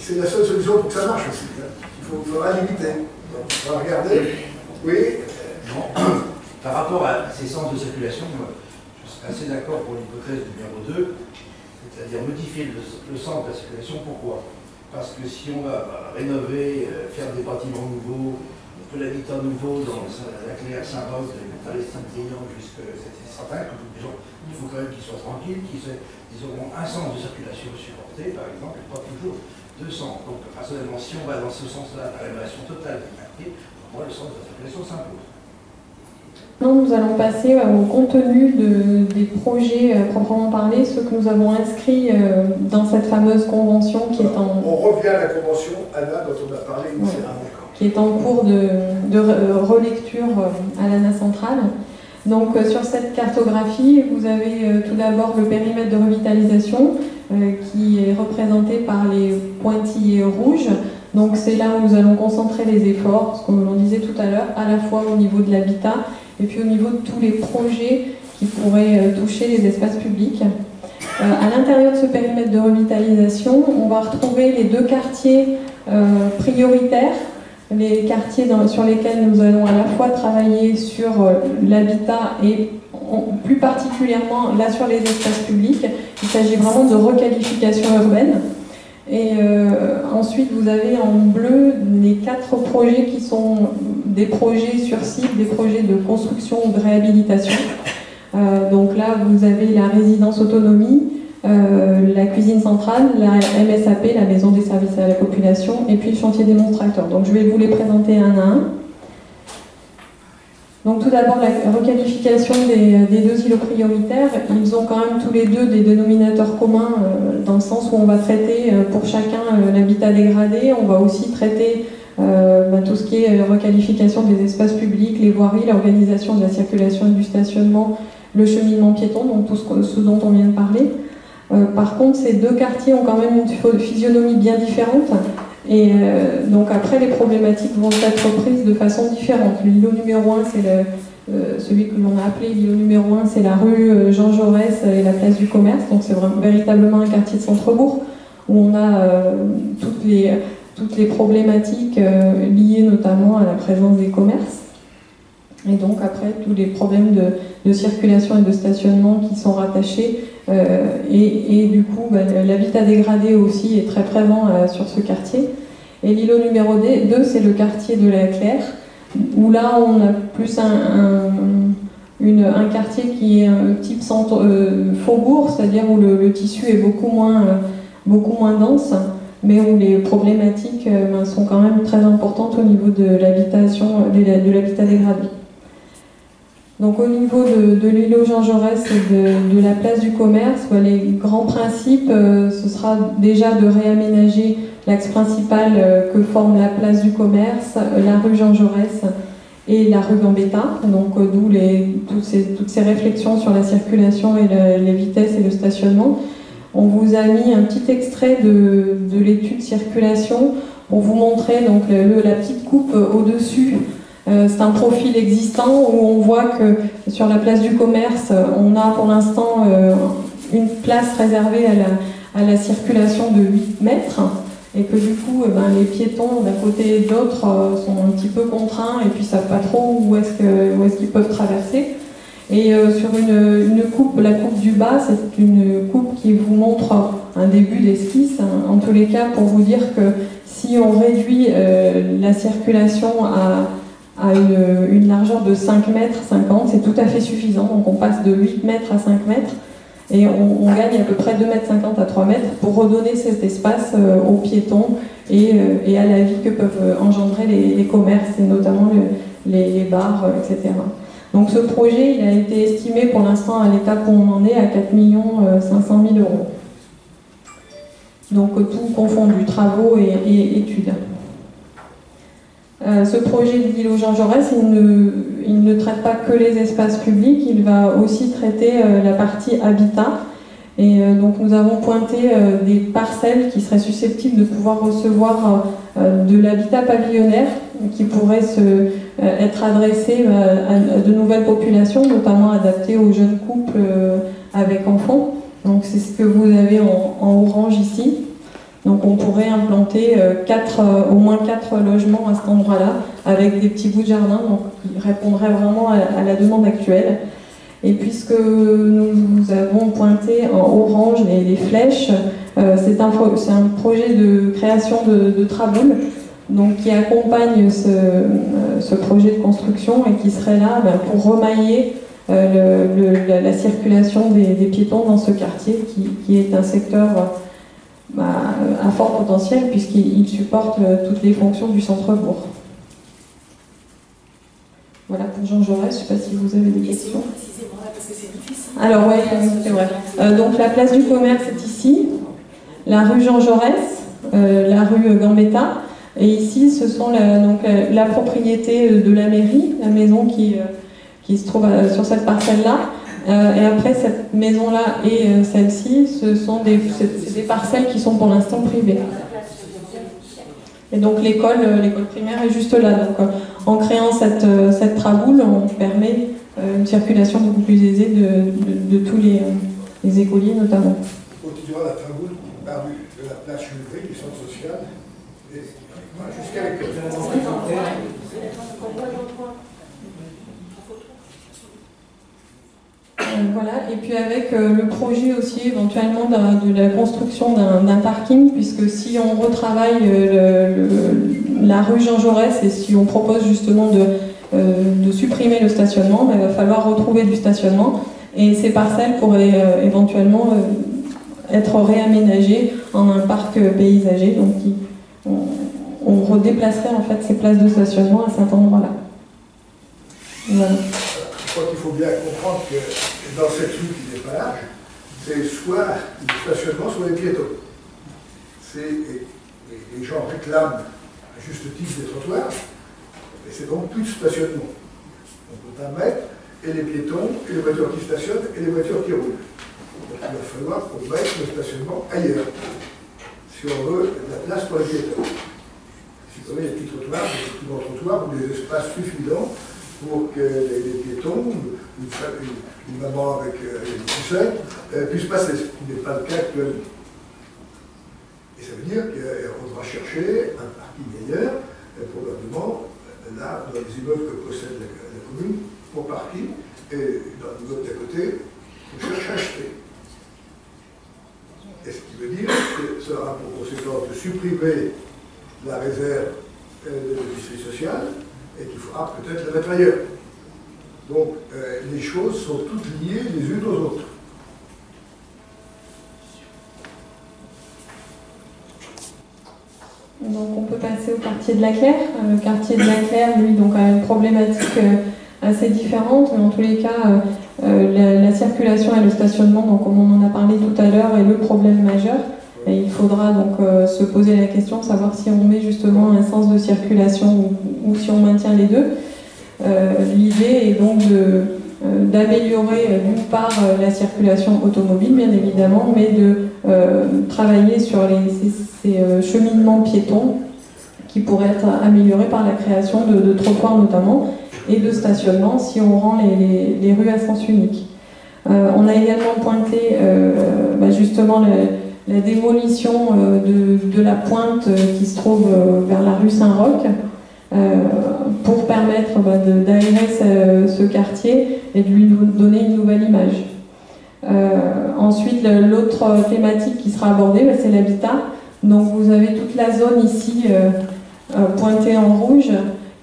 c'est la seule solution pour que ça marche aussi. Hein. Il faudra limiter. Donc, on va regarder. Oui. Non. Par rapport à ces sens de circulation, je serais assez d'accord pour l'hypothèse numéro 2, c'est-à-dire modifier le sens de la circulation. Pourquoi? Parce que si on va rénover, faire des bâtiments nouveaux, de l'habitat nouveau dans la Claire, Saint-Roch, dans les Saint-Brieuc, c'est certain que les gens, il faut quand même qu'ils soient tranquilles, qu'ils auront un sens de circulation supporté, par exemple, et pas toujours 200. Donc, personnellement, si on va dans ce sens-là, la rénovation totale du quartier, pour moi, le sens de la circulation s'impose. Maintenant, nous allons passer au contenu des projets proprement parlés, ceux que nous avons inscrits dans cette fameuse convention qui est en... On revient à la convention, Anna, dont on a parlé initialement. Qui est en cours de relecture à l'ANA centrale. Donc sur cette cartographie, vous avez tout d'abord le périmètre de revitalisation qui est représenté par les pointillés rouges. Donc c'est là où nous allons concentrer les efforts, ce que l'on disait tout à l'heure, à la fois au niveau de l'habitat et puis au niveau de tous les projets qui pourraient toucher les espaces publics. À l'intérieur de ce périmètre de revitalisation, on va retrouver les 2 quartiers prioritaires, les quartiers sur lesquels nous allons à la fois travailler sur l'habitat et plus particulièrement là sur les espaces publics. Il s'agit vraiment de requalification urbaine. Et ensuite, vous avez en bleu les 4 projets qui sont des projets sur site, des projets de construction ou de réhabilitation. Donc là, vous avez la résidence autonomie, la cuisine centrale, la MSAP, la maison des services à la population, et puis le chantier démonstrateur. Donc je vais vous les présenter un à un. Donc tout d'abord la requalification des 2 îlots prioritaires. Ils ont quand même tous les 2 des dénominateurs communs dans le sens où on va traiter pour chacun l'habitat dégradé. On va aussi traiter tout ce qui est requalification des espaces publics, les voiries, l'organisation de la circulation et du stationnement, le cheminement piéton, donc tout ce dont on vient de parler. Par contre, ces 2 quartiers ont quand même une physionomie bien différente et donc après les problématiques vont être prises de façon différente. L'îlot numéro 1, c'est celui que l'on a appelé l'îlot numéro 1, c'est la rue Jean Jaurès et la place du commerce, donc c'est véritablement un quartier de centre-bourg où on a toutes les problématiques liées notamment à la présence des commerces. Et donc après, tous les problèmes de circulation et de stationnement qui sont rattachés. Et du coup, l'habitat dégradé aussi est très présent sur ce quartier. Et l'îlot numéro 2, c'est le quartier de la Claire, où là on a plus un quartier qui est un type faubourg, c'est-à-dire où le tissu est beaucoup moins dense, mais où les problématiques sont quand même très importantes au niveau de l'habitation, de l'habitat dégradé. Donc au niveau de l'îlot Jean Jaurès et de la place du commerce, les grands principes, ce sera déjà de réaménager l'axe principal que forme la place du commerce, la rue Jean Jaurès et la rue Gambetta, donc d'où toutes ces réflexions sur la circulation et les vitesses et le stationnement. On vous a mis un petit extrait de l'étude circulation pour vous montrer donc, la petite coupe au-dessus. C'est un profil existant où on voit que sur la place du commerce, on a pour l'instant une place réservée à la circulation de 8 mètres et que du coup les piétons d'un côté et de l'autre sont un petit peu contraints et puis ne savent pas trop où est-ce qu'ils peuvent traverser. Et sur une coupe, la coupe du bas, c'est une coupe qui vous montre un début d'esquisse, en tous les cas pour vous dire que si on réduit la circulation à une largeur de 5 mètres 50, c'est tout à fait suffisant. Donc on passe de 8 mètres à 5 mètres et on gagne à peu près 2 mètres 50 à 3 mètres pour redonner cet espace aux piétons et à la vie que peuvent engendrer les commerces et notamment les bars, etc. Donc ce projet, il a été estimé pour l'instant à l'étape où on en est à 4 500 000 euros. Donc tout confondu, travaux et études. Ce projet de l'îlot Jean Jaurès, il ne traite pas que les espaces publics, il va aussi traiter la partie habitat. Et donc nous avons pointé des parcelles qui seraient susceptibles de pouvoir recevoir de l'habitat pavillonnaire qui pourrait être adressé à de nouvelles populations, notamment adaptées aux jeunes couples avec enfants. Donc c'est ce que vous avez en orange ici. Donc on pourrait implanter au moins 4 logements à cet endroit-là, avec des petits bouts de jardin, donc qui répondraient vraiment à la demande actuelle. Et puisque nous avons pointé en orange les flèches, c'est un projet de création de traboules, donc qui accompagne ce projet de construction et qui serait là pour remailler la circulation des piétons dans ce quartier qui est un secteur à fort potentiel puisqu'il supporte toutes les fonctions du centre-bourg. Voilà pour Jean Jaurès, je ne sais pas si vous avez des questions. Parce que c'est difficile. Alors oui, c'est vrai. Donc la place du commerce est ici, la rue Jean Jaurès, la rue Gambetta, et ici ce sont la propriété de la mairie, la maison qui se trouve sur cette parcelle-là. Et après, cette maison-là et celle-ci, ce sont des parcelles qui sont pour l'instant privées. Et donc l'école primaire est juste là. Donc en créant cette traboule, on permet une circulation beaucoup plus aisée de tous les écoliers notamment. On continuera la traboule par de la place Chevry du centre social jusqu'à l'école. Voilà, et puis avec le projet aussi éventuellement de la construction d'un parking, puisque si on retravaille la rue Jean Jaurès et si on propose justement de supprimer le stationnement, il va falloir retrouver du stationnement et ces parcelles pourraient éventuellement être réaménagées en un parc paysager, donc on redéplacerait en fait ces places de stationnement à cet endroit-là. Voilà. Je crois qu'il faut bien comprendre que dans cette rue qui n'est pas large, c'est soit du stationnement, soit les piétons. Les gens réclament à juste titre des trottoirs, et c'est donc plus de stationnement. On peut pas mettre et les piétons, et les voitures qui stationnent, et les voitures qui roulent. Donc il va falloir qu'on mette le stationnement ailleurs, si on veut de la place pour les piétons. Si vous avez des petits trottoirs, des petits grands trottoirs, ou des espaces suffisants pour que les piétons, une maman avec une poussette, puissent passer, ce qui n'est pas le cas actuellement. Et ça veut dire qu'on devra chercher un parking ailleurs, probablement là, dans les immeubles que possède la commune, pour parking, et dans l'immeuble d'à côté, on cherche à acheter. Et ce qui veut dire que ça aura pour conséquence de supprimer la réserve de l'industrie sociale, et qu'il faudra peut-être le mettre ailleurs. Donc les choses sont toutes liées les unes aux autres. Donc on peut passer au quartier de la Claire. Le quartier de la Claire, lui, donc, a une problématique assez différente, mais en tous les cas, la circulation et le stationnement, donc, comme on en a parlé tout à l'heure, est le problème majeur. Et il faudra donc se poser la question de savoir si on met justement un sens de circulation ou si on maintient les deux. L'idée est donc d'améliorer d'une part la circulation automobile, bien évidemment, mais de travailler sur ces cheminements piétons qui pourraient être améliorés par la création de trottoirs notamment et de stationnement si on rend les rues à sens unique. On a également pointé justement la démolition de la pointe qui se trouve vers la rue Saint-Roch pour permettre d'aérer ce quartier et de lui donner une nouvelle image. Ensuite, l'autre thématique qui sera abordée, c'est l'habitat. Donc vous avez toute la zone ici pointée en rouge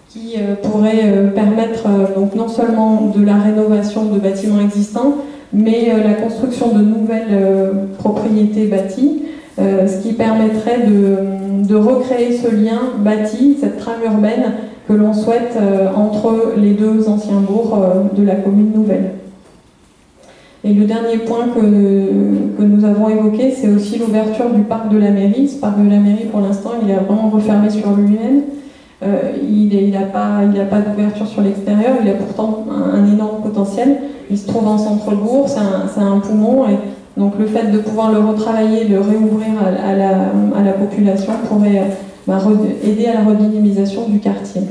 qui pourrait permettre donc non seulement de la rénovation de bâtiments existants, mais la construction de nouvelles propriétés bâties, ce qui permettrait de recréer ce lien bâti, cette trame urbaine que l'on souhaite entre les deux anciens bourgs de la commune nouvelle. Et le dernier point que nous avons évoqué, c'est aussi l'ouverture du parc de la mairie. Ce parc de la mairie, pour l'instant, il est vraiment refermé sur lui-même. Il n'a pas d'ouverture sur l'extérieur, il a pourtant un énorme potentiel. Il se trouve en centre-bourg, c'est un poumon, et donc le fait de pouvoir le retravailler, le réouvrir à la population pourrait aider à la redynamisation du quartier.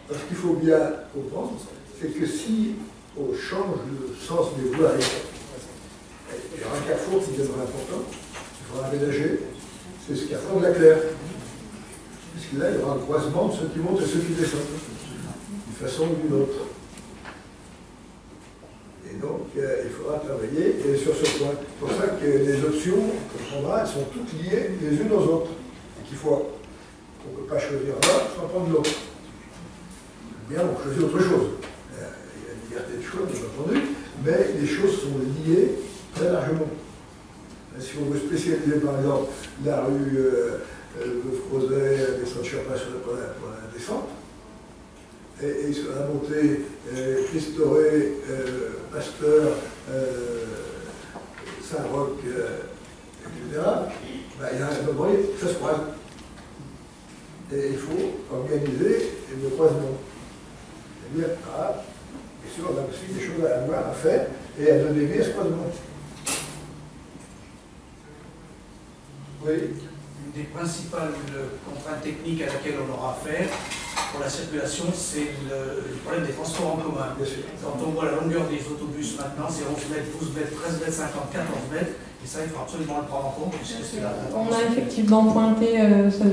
Ce qu'il faut bien comprendre, c'est que si on change le sens des voies, il y aura un carrefour qui deviendra important, il faudra aménager, c'est ce carrefour de la Claire. Puisque là, il y aura un croisement de ceux qui montent et ceux qui descendent, d'une façon ou d'une autre. Et donc, il faudra travailler sur ce point. C'est pour ça que les options qu'on prendra, elles sont toutes liées les unes aux autres. Et qu'il faut, on ne peut pas choisir l'un sans prendre l'autre. Bien, on choisit autre chose. Il y a la liberté de choix, bien entendu, mais les choses sont liées très largement. Si on veut spécialiser, par exemple, la rue le Frozet, des Saint-Cherpas pour la descente, et sur la montée, Christoré, Pasteur, Saint-Roch, etc., il y a un moment, ça se croise. Et il faut organiser le croisement. C'est-à-dire, bien sûr, on a aussi des choses à voir, à faire, et à donner vie à ce croisement. Oui. Une des principales contraintes techniques à laquelle on aura affaire pour la circulation, c'est le problème des transports en commun. Quand on voit la longueur des autobus maintenant, c'est 11 mètres, 12 mètres, 13 mètres, 50, 14 mètres, et ça, il faut absolument le prendre en compte. On a effectivement pointé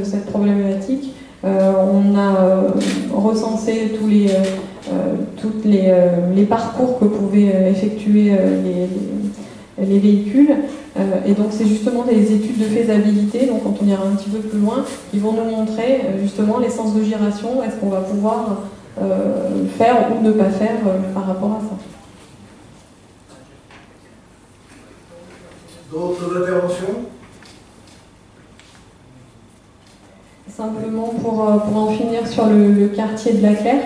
cette problématique. On a recensé tous les parcours que pouvaient effectuer les véhicules. Et donc c'est justement des études de faisabilité, donc quand on ira un petit peu plus loin, qui vont nous montrer justement les sens de giration, est-ce qu'on va pouvoir faire ou ne pas faire par rapport à ça. D'autres interventions? Simplement pour en finir sur le quartier de la Claire,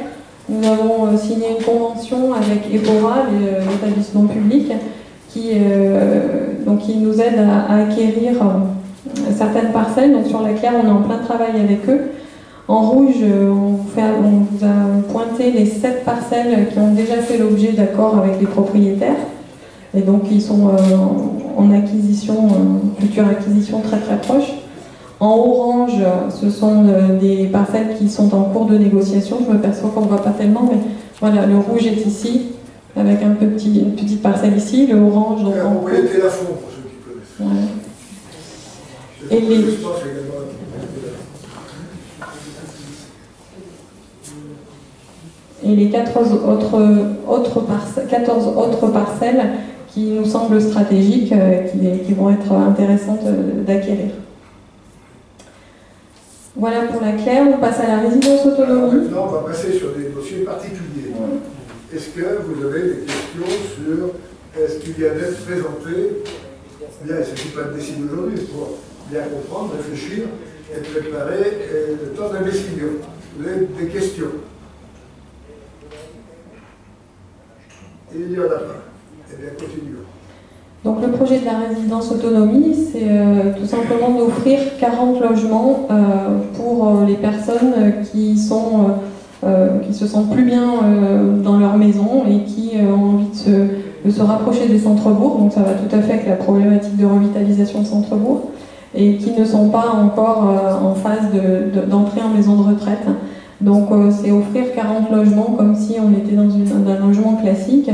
nous avons signé une convention avec EPORA, l'établissement public, qui nous aide à acquérir certaines parcelles. Donc sur la Claire, on est en plein travail avec eux. En rouge, on vous a pointé les 7 parcelles qui ont déjà fait l'objet d'accords avec les propriétaires. Et donc ils sont en acquisition, future acquisition très très proche. En orange, ce sont des parcelles qui sont en cours de négociation. Je me perçois qu'on ne voit pas tellement, mais voilà, le rouge est ici, avec une petite parcelle ici, le orange donc en cours. La fond, pour ceux qui connaissent. Ouais. Et les 14 autres parcelles qui nous semblent stratégiques, qui vont être intéressantes d'acquérir. Voilà pour la Claire. On passe à la résidence autonomie. Maintenant, on va passer sur des dossiers particuliers. Est-ce que vous avez des questions sur ce qui vient d'être présenté? Bien, il ne s'agit pas de décider aujourd'hui, il faut bien comprendre, réfléchir et préparer le temps d'un décision. Vous avez des questions? Il n'y en a pas. Eh bien, continuons. Donc le projet de la résidence autonomie, c'est tout simplement d'offrir 40 logements pour les personnes qui se sentent plus bien dans leur maison et qui ont envie de se rapprocher des centres-bourgs. Donc ça va tout à fait avec la problématique de revitalisation de centres-bourgs et qui ne sont pas encore en phase d'entrée en maison de retraite. Donc c'est offrir 40 logements comme si on était dans un logement classique,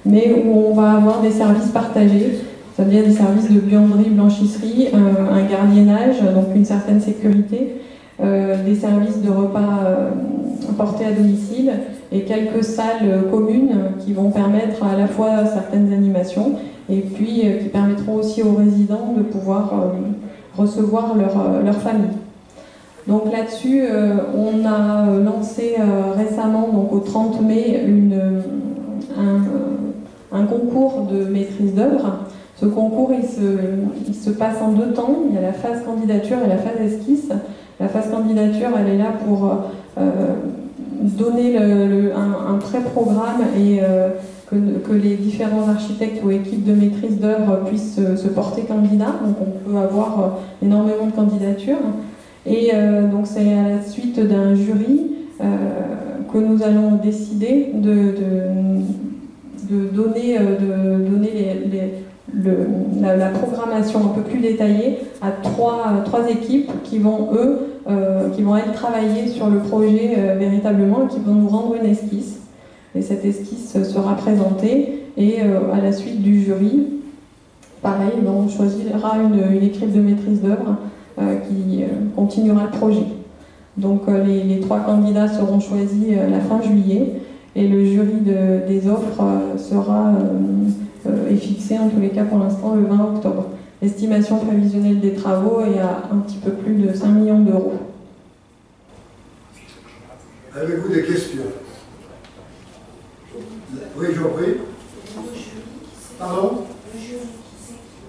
mais où on va avoir des services partagés, c'est-à-dire des services de buanderie, blanchisserie, un gardiennage, donc une certaine sécurité, des services de repas portés à domicile et quelques salles communes qui vont permettre à la fois certaines animations et puis qui permettront aussi aux résidents de pouvoir recevoir leur famille. Donc là-dessus, on a lancé récemment, donc au 30 mai, un concours de maîtrise d'œuvre. Ce concours, il se passe en 2 temps. Il y a la phase candidature et la phase esquisse. La phase candidature, elle est là pour donner un pré-programme et que les différents architectes ou équipes de maîtrise d'œuvre puissent se porter candidats. Donc on peut avoir énormément de candidatures. Et donc c'est à la suite d'un jury que nous allons décider de donner la programmation un peu plus détaillée à trois équipes qui vont elles travailler sur le projet véritablement et qui vont nous rendre une esquisse. Et cette esquisse sera présentée et à la suite du jury, pareil, on choisira une équipe de maîtrise d'œuvre qui continuera le projet. Donc les 3 candidats seront choisis à la fin juillet et le jury des offres est fixé en tous les cas pour l'instant le 20 octobre. L'estimation prévisionnelle des travaux est à un petit peu plus de 5 millions d'euros. Avez-vous des questions? Oui, j'en prie. Pardon?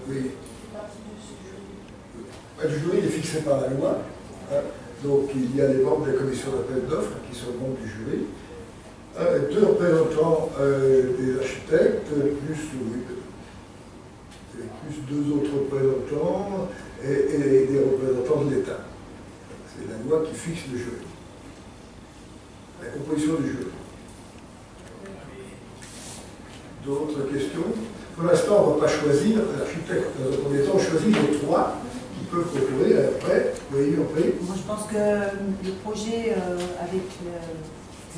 Oui. Le jury est fixé par la loi. Donc il y a les membres de la commission d'appel d'offres qui sont membres du jury. 2 représentants des architectes, plus 2 autres représentants et des représentants de l'État. C'est la loi qui fixe le jury. La composition du jury. D'autres questions? Pour l'instant, on ne va pas choisir l'architecte. Dans un premier temps, on choisit les 3 qui peuvent concourir et après, oui, après. Moi, je pense que le projet avec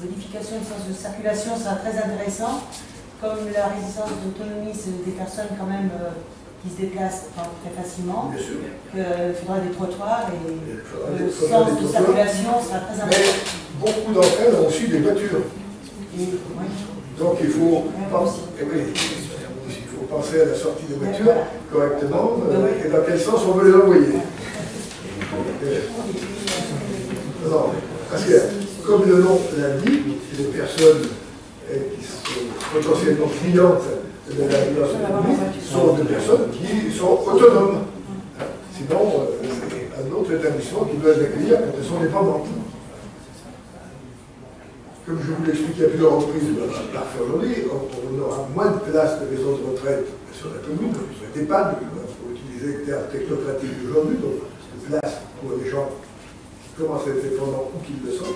modification du sens de circulation sera très intéressant. Comme la résidence d'autonomie, c'est des personnes quand même qui se déplacent très facilement. Bien sûr. Il faudra des trottoirs et le sens de circulation sera très important. Mais beaucoup d'entre elles ont aussi des voitures. Donc il faut penser à la sortie des voitures correctement et dans quel sens on veut les envoyer. Non, parce que, comme le nom l'indique, les personnes qui sont potentiellement clientes de la résidence autonomie sont des personnes qui sont autonomes. Sinon, c'est un autre établissement qui doit les accueillir quand elles sont dépendantes. Comme je vous l'expliquais à plusieurs reprises, parfait aujourd'hui, on aura moins de places de maisons de retraite sur la commune, sur les EHPAD, pour utiliser le terme technocratique d'aujourd'hui, donc de places pour les gens qui commencent à être dépendants ou qui le sont.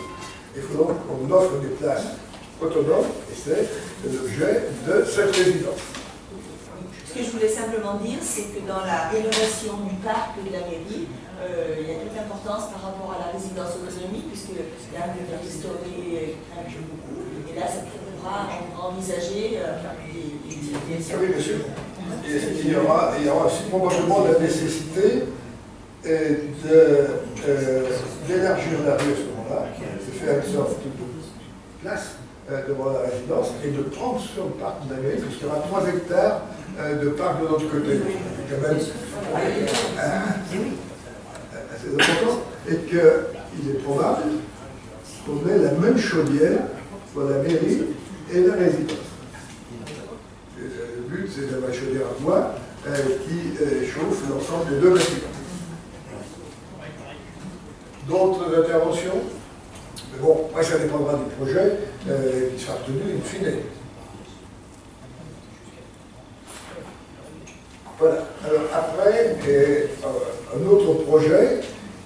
Il faut donc qu'on offre des places autonomes, et c'est l'objet de cette résidence. Ce que je voulais simplement dire, c'est que dans la rénovation du parc de la mairie, il y a toute importance par rapport à la résidence autonomie, puisque là, le restaurer beaucoup, et là, ça pourra envisager des oui, bien sûr. Il y aura aussi probablement la nécessité d'élargir la rue à ce moment-là, de faire une sorte de place devant la résidence et de prendre sur le parc de la mairie, puisqu'il y aura 3 hectares de parc de l'autre côté. Quand même, c'est important. Et qu'il probable qu'on ait la même chaudière pour la mairie et la résidence. Le but, c'est d'avoir une chaudière à bois qui chauffe l'ensemble des deux bâtiments. D'autres interventions? Mais bon, moi, ça dépendra du projet qui sera retenu in fine. Voilà. Alors après, un autre projet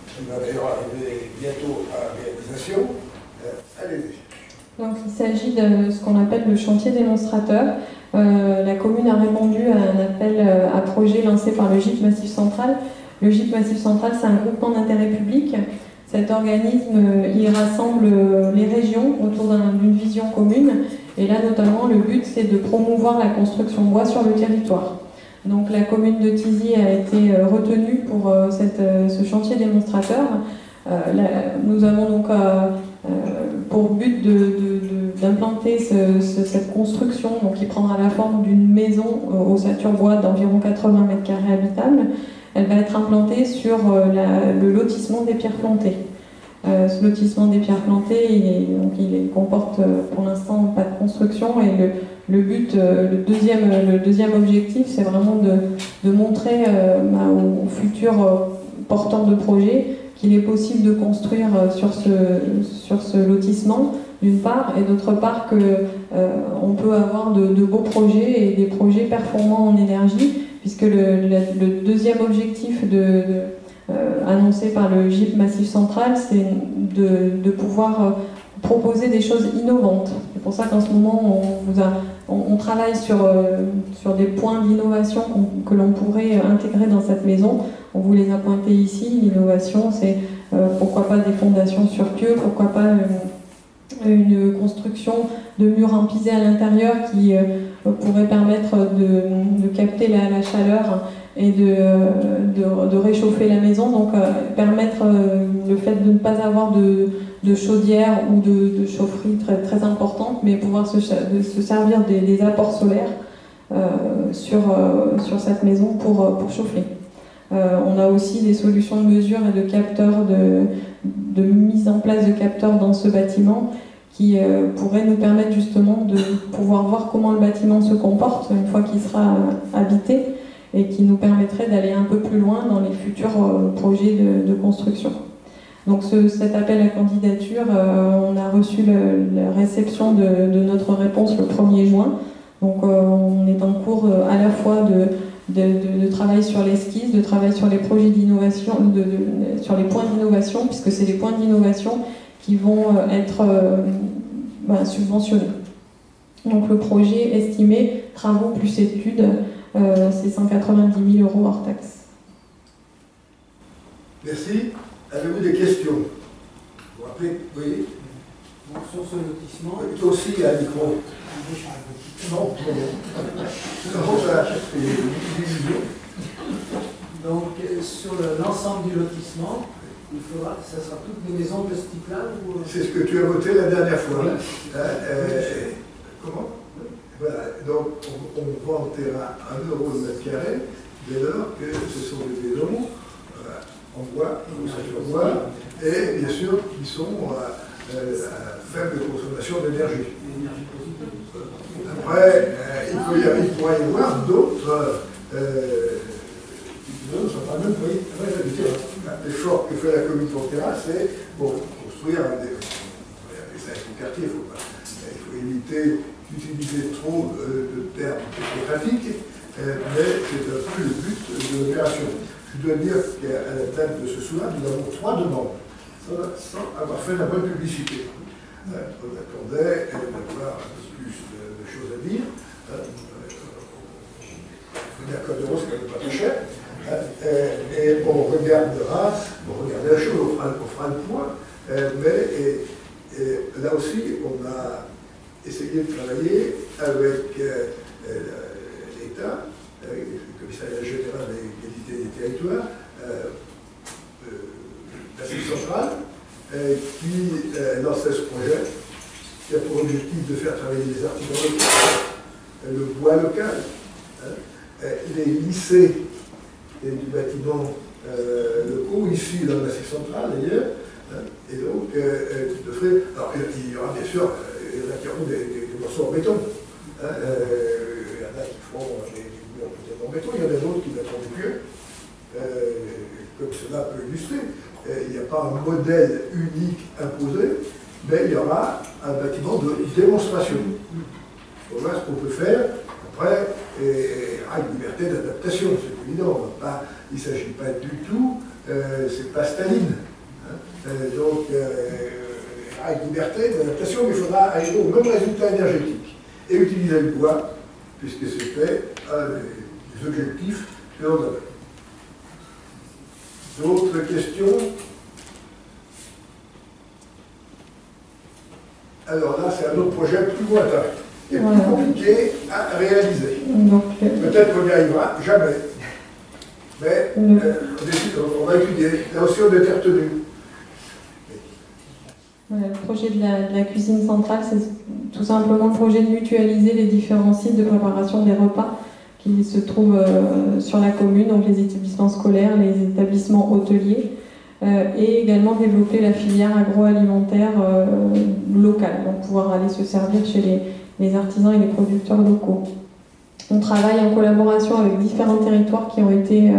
qui va d'ailleurs arriver bientôt à réalisation. Allez-y. Donc il s'agit de ce qu'on appelle le chantier démonstrateur. La commune a répondu à un appel à projet lancé par le GIP Massif Central. Le GIP Massif Central, c'est un groupement d'intérêt public. Cet organisme, il rassemble les régions autour d'une vision commune. Et là, notamment, le but, c'est de promouvoir la construction bois sur le territoire. Donc la commune de Thizy a été retenue pour ce chantier démonstrateur. Nous avons donc pour but d'implanter cette construction donc, qui prendra la forme d'une maison ossature bois d'environ 80 m² habitable. Elle va être implantée sur le lotissement des pierres plantées. Ce lotissement des pierres plantées, il comporte pour l'instant pas de construction et le but, le deuxième objectif, c'est vraiment de montrer aux futurs porteurs de projets qu'il est possible de construire sur ce lotissement, d'une part, et d'autre part qu'on peut avoir de beaux projets et des projets performants en énergie, puisque le deuxième objectif annoncé par le GIP Massif Central, c'est de pouvoir proposer des choses innovantes. C'est pour ça qu'en ce moment, on travaille sur des points d'innovation que l'on pourrait intégrer dans cette maison. On vous les a pointés ici. L'innovation, c'est pourquoi pas des fondations sur pieux, pourquoi pas une construction de murs en pisé à l'intérieur qui pourrait permettre de capter la chaleur et de réchauffer la maison, donc permettre le fait de ne pas avoir de chaudière ou de chaufferie très importante, mais pouvoir se servir des apports solaires sur cette maison pour chauffer. On a aussi des solutions de mesure et de capteurs, de mise en place de capteurs dans ce bâtiment qui pourraient nous permettre justement de pouvoir voir comment le bâtiment se comporte une fois qu'il sera habité et qui nous permettrait d'aller un peu plus loin dans les futurs projets de construction. Donc cet appel à candidature, on a reçu la réception de notre réponse le 1er juin. Donc on est en cours à la fois de travail sur l'esquisse, de travail sur les projets d'innovation, sur les points d'innovation, puisque c'est les points d'innovation qui vont être subventionnés. Donc le projet estimé, travaux plus études, c'est 190 000 € hors taxe. Merci. Avez-vous des questions? Vous rappelez? Oui. Donc, sur ce lotissement. Toi aussi, à micro. Non, donc, sur l'ensemble du lotissement, ça sera toutes des maisons de ce type-là ou... C'est ce que tu as voté la dernière fois. Comment? Voilà, donc on vend le terrain à 1 € le mètre carré, dès lors que ce sont des maisons en bois, et bien sûr qui sont à faible consommation d'énergie. Après, il pourrait y avoir d'autres l'effort que fait la commune Ponterra, c'est construire un quartier. Il faut éviter d'utiliser trop de termes technographiques, mais c'est un peu le but de l'opération. Je dois dire qu'à la date de ce soir, nous avons 3 demandes, sans avoir fait la bonne publicité. On attendait d'avoir un peu plus de choses à dire. On est d'accord d'euros, c'est quand même pas très cher. Et on regardera, la chose, on fera le point, mais là aussi, on a essayé de travailler avec l'État, le commissariat général de l'égalité des territoires, la Massif Central, qui lançait ce projet, qui a pour objectif de faire travailler les artisans locaux, le bois local, les lycées et du bâtiment locaux, ici dans le Massif Central d'ailleurs, Hein. Et donc, tu te ferais. Alors, il y aura bien sûr, il y en a qui auront des morceaux en béton. Hein. Il y en a qui feront des murs peut-être en béton, il y en a d'autres qui mettront des pieux. Comme cela peut illustrer. Il n'y a pas un modèle unique imposé, mais il y aura un bâtiment de démonstration. Voilà ce qu'on peut faire. Après, il y aura une liberté d'adaptation, c'est évident. Il ne s'agit pas du tout, c'est pas Staline. Hein. Donc, il y aura une liberté d'adaptation, mais il faudra aller au même résultat énergétique et utiliser le bois, puisque c'était un des objectifs que l'on avait. D'autres questions? Alors là, c'est un autre projet plus lointain, et plus compliqué à réaliser. Peut-être qu'on y arrivera, jamais. Mais on va étudier. Là aussi, on était retenu. Voilà, le projet de la cuisine centrale, c'est tout simplement le projet de mutualiser les différents sites de préparation des repas qui se trouvent sur la commune, donc les établissements scolaires, les établissements hôteliers, et également développer la filière agroalimentaire locale, donc pouvoir aller se servir chez les artisans et les producteurs locaux. On travaille en collaboration avec différents territoires qui ont été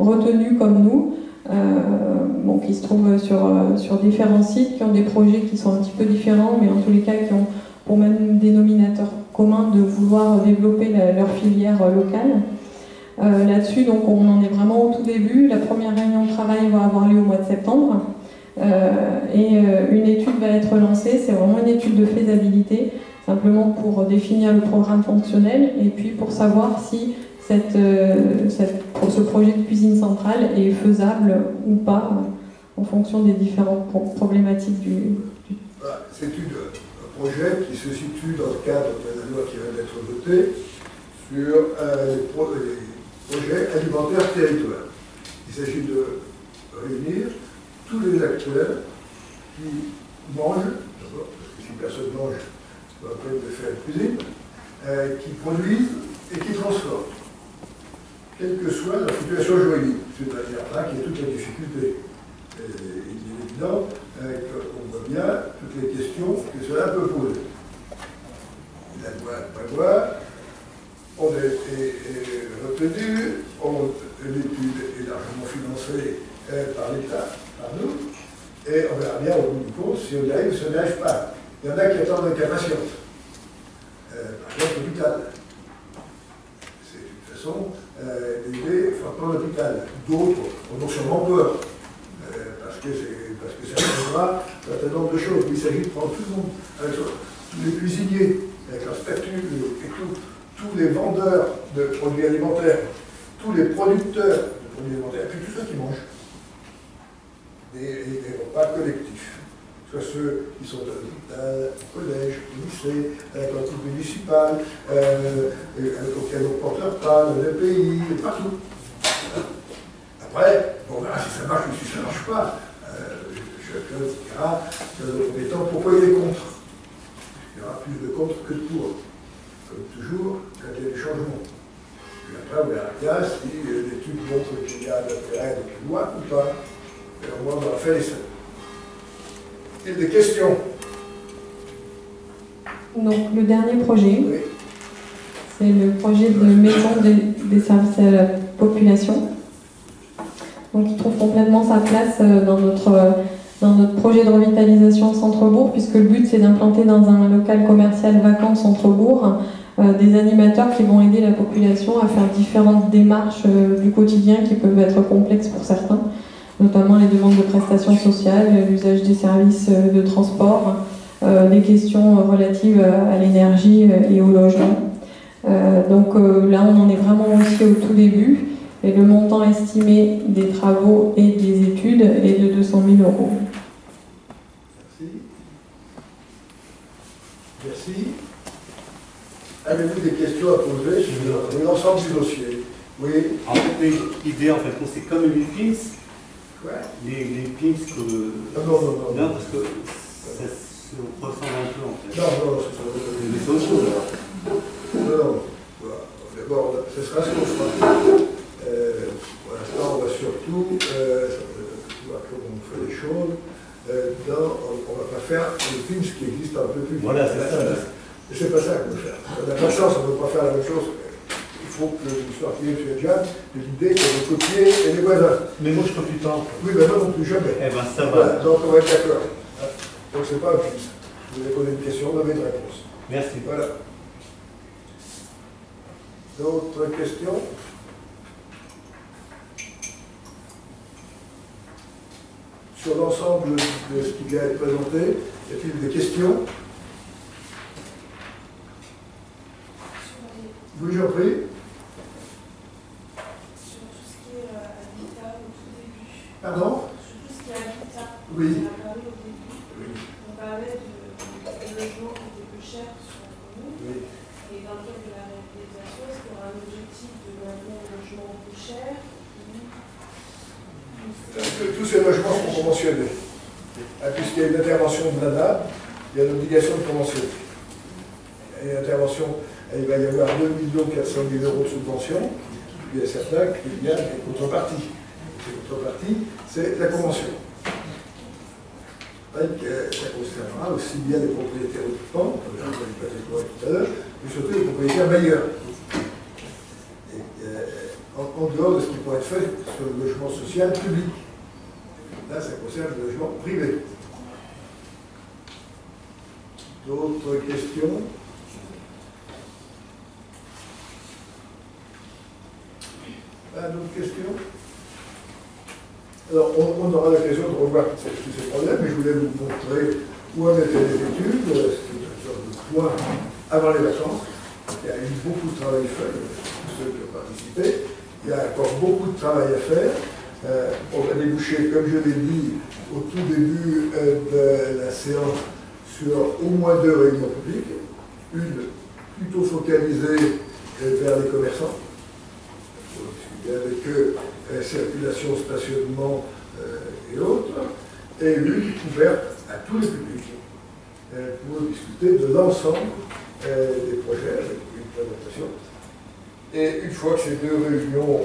retenus comme nous, qui se trouvent sur différents sites, qui ont des projets qui sont un petit peu différents, mais en tous les cas qui ont pour même dénominateur commun de vouloir développer leur filière locale. Là-dessus, donc on en est vraiment au tout début. La première réunion de travail va avoir lieu au mois de septembre et une étude va être lancée. C'est vraiment une étude de faisabilité, simplement pour définir le programme fonctionnel et puis pour savoir si ce projet de cuisine centrale est faisable ou pas en fonction des différentes problématiques du... Voilà, c'est un projet qui se situe dans le cadre de la loi qui vient d'être votée sur les projets alimentaires territoriaux. Il s'agit de réunir tous les acteurs qui mangent, d'abord, parce que si personne mange, on va pas de faire une cuisine, qui produisent et qui transforment, quelle que soit la situation juridique. C'est-à-dire là qu'il y a toute la difficulté. Il est évident qu'on voit bien toutes les questions que cela peut poser. La loi Pavois, on a été retenu, l'étude est largement financée par l'État, par nous, et on verra bien au bout du compte si on y arrive ou si on n'y arrive pas. Il y en a qui attendent avec impatience. Par exemple, l'hôpital. C'est de toute façon l'idée frappant l'hôpital. D'autres en ont sûrement peur. Parce que ça changera un certain nombre de choses. Il s'agit de prendre tout le monde, avec tous les cuisiniers, avec leur statut, et tous les vendeurs de produits alimentaires, tous les producteurs de produits alimentaires, et puis tous ceux qui mangent. Des repas collectifs. Soit ceux qui sont à l'hôpital, au collège, au lycée, à la cantine municipale, auquel on porte leur pain, dans le pays, partout. Après, on verra si ça marche ou si ça ne marche pas. Chacun dira, dans un premier temps, pourquoi il est contre. Il y aura plus de contre que de pour. Comme toujours, quand il y a des changements. Puis après, on verra bien si l'étude montre qu'il y a d'intérêt de plus loin ou pas. Et au moins, on aura fait l'essai. Et des questions? Donc, le dernier projet, oui. C'est le projet de maison des services à la population. Donc, il trouve complètement sa place dans notre projet de revitalisation Centre-Bourg, puisque le but, c'est d'implanter dans un local commercial vacant Centre-Bourg des animateurs qui vont aider la population à faire différentes démarches du quotidien qui peuvent être complexes pour certains, notamment les demandes de prestations sociales, l'usage des services de transport, des questions relatives à l'énergie et au logement. Donc là, on en est vraiment aussi au tout début. Et le montant estimé des travaux et des études est de 200 000 €. Merci. Merci. Avez-vous des questions à poser sur l'ensemble du dossier? Oui. En fait, l'idée, en fait, c'est comme les pins. Quoi? Les pins que... Non, parce que ça se ressemble un peu, en fait. Non, c'est autre chose. Non. D'abord, ce sera ce qu'on fera. Pour l'instant, on va surtout voir comment on fait les choses. on ne va pas faire le film qui existe un peu plus. Voilà, c'est ça. C'est pas ça qu'on veut faire. On n'a pas de chance, on ne peut pas faire la même chose. Il faut que l'histoire qui est sur Jeanne, de l'idée qu'on veut copier et les voisins. Mais moi je copie pas. Oui, mais moi non plus, jamais. Eh ben ça va. Voilà, donc on va être d'accord. Donc c'est pas un film. Vous avez posé une question, vous avez une réponse. Merci. Voilà. D'autres questions? Sur l'ensemble de ce qui vient être présenté, y a-t-il des questions? Oui, j'en prie. Sur tout ce qui est habitat au tout début. Pardon? Sur tout ce qui est habitat. Oui. On a parlé au début. Oui. On parlait de logements qui étaient plus chers sur la commune. Oui. Et dans le cadre de la réalisation, est-ce qu'il y aura un objectif de maintenir les logements plus chers? Tous ces logements sont conventionnés. Puisqu'il y a une intervention de l'ANA, il y a l'obligation de conventionner. Et l'intervention, il va y avoir 2 400 000 € de subvention. Il y a certains qu'il y a des contreparties. Ces contreparties, c'est la convention. Donc, ça concernera aussi bien les propriétaires occupants, comme je l'ai pas dit tout à l'heure, mais surtout les propriétaires bailleurs. En dehors de ce qui pourrait être fait sur le logement social public. Là, ça concerne le logement privé. D'autres questions? D'autres questions? Alors, on aura l'occasion de revoir tous ces problèmes, mais je voulais vous montrer où en étaient les études. C'est une sorte de point avant les vacances. Il y a eu beaucoup de travail fait, tous ceux qui ont participé. Il y a encore beaucoup de travail à faire. On va déboucher, comme je l'ai dit, au tout début de la séance, sur au moins 2 réunions publiques. Une plutôt focalisée vers les commerçants, pour discuter avec eux, circulation, stationnement et autres, et une ouverte à tous les publics, pour discuter de l'ensemble des projets avec une présentation. Et une fois que ces 2 réunions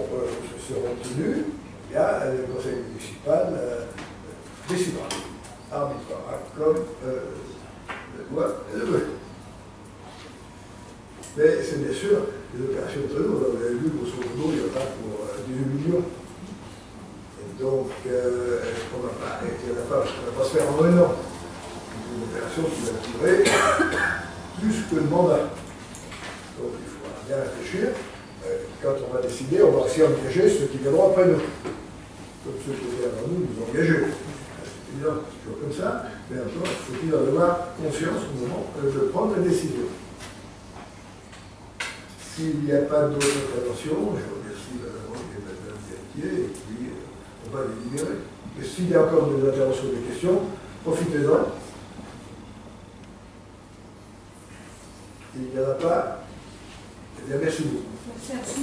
seront tenues, il y a le conseil municipal décidera, arbitrera, comme le doit et le veut. Mais c'est bien sûr des opérations très lourdes. Vous avez vu, grosso modo, il y en a pour 18 millions. Et donc, on ne va pas se faire en un an. C'est une opération qui va durer plus que le mandat. Donc, il faudra bien réfléchir. Quand on va décider, on va aussi engager ceux qui viendront après nous. Comme ceux qui étaient avant nous, nous engager. C'est évident, c'est toujours comme ça. Mais encore, faut-il en avoir conscience au moment de prendre la décision. S'il n'y a pas d'autres interventions, je remercie Mme et Mme Berthier, et puis on va délibérer. Mais s'il y a encore des interventions, des questions, profitez-en. Il n'y en a pas. Eh bien, merci beaucoup. Merci.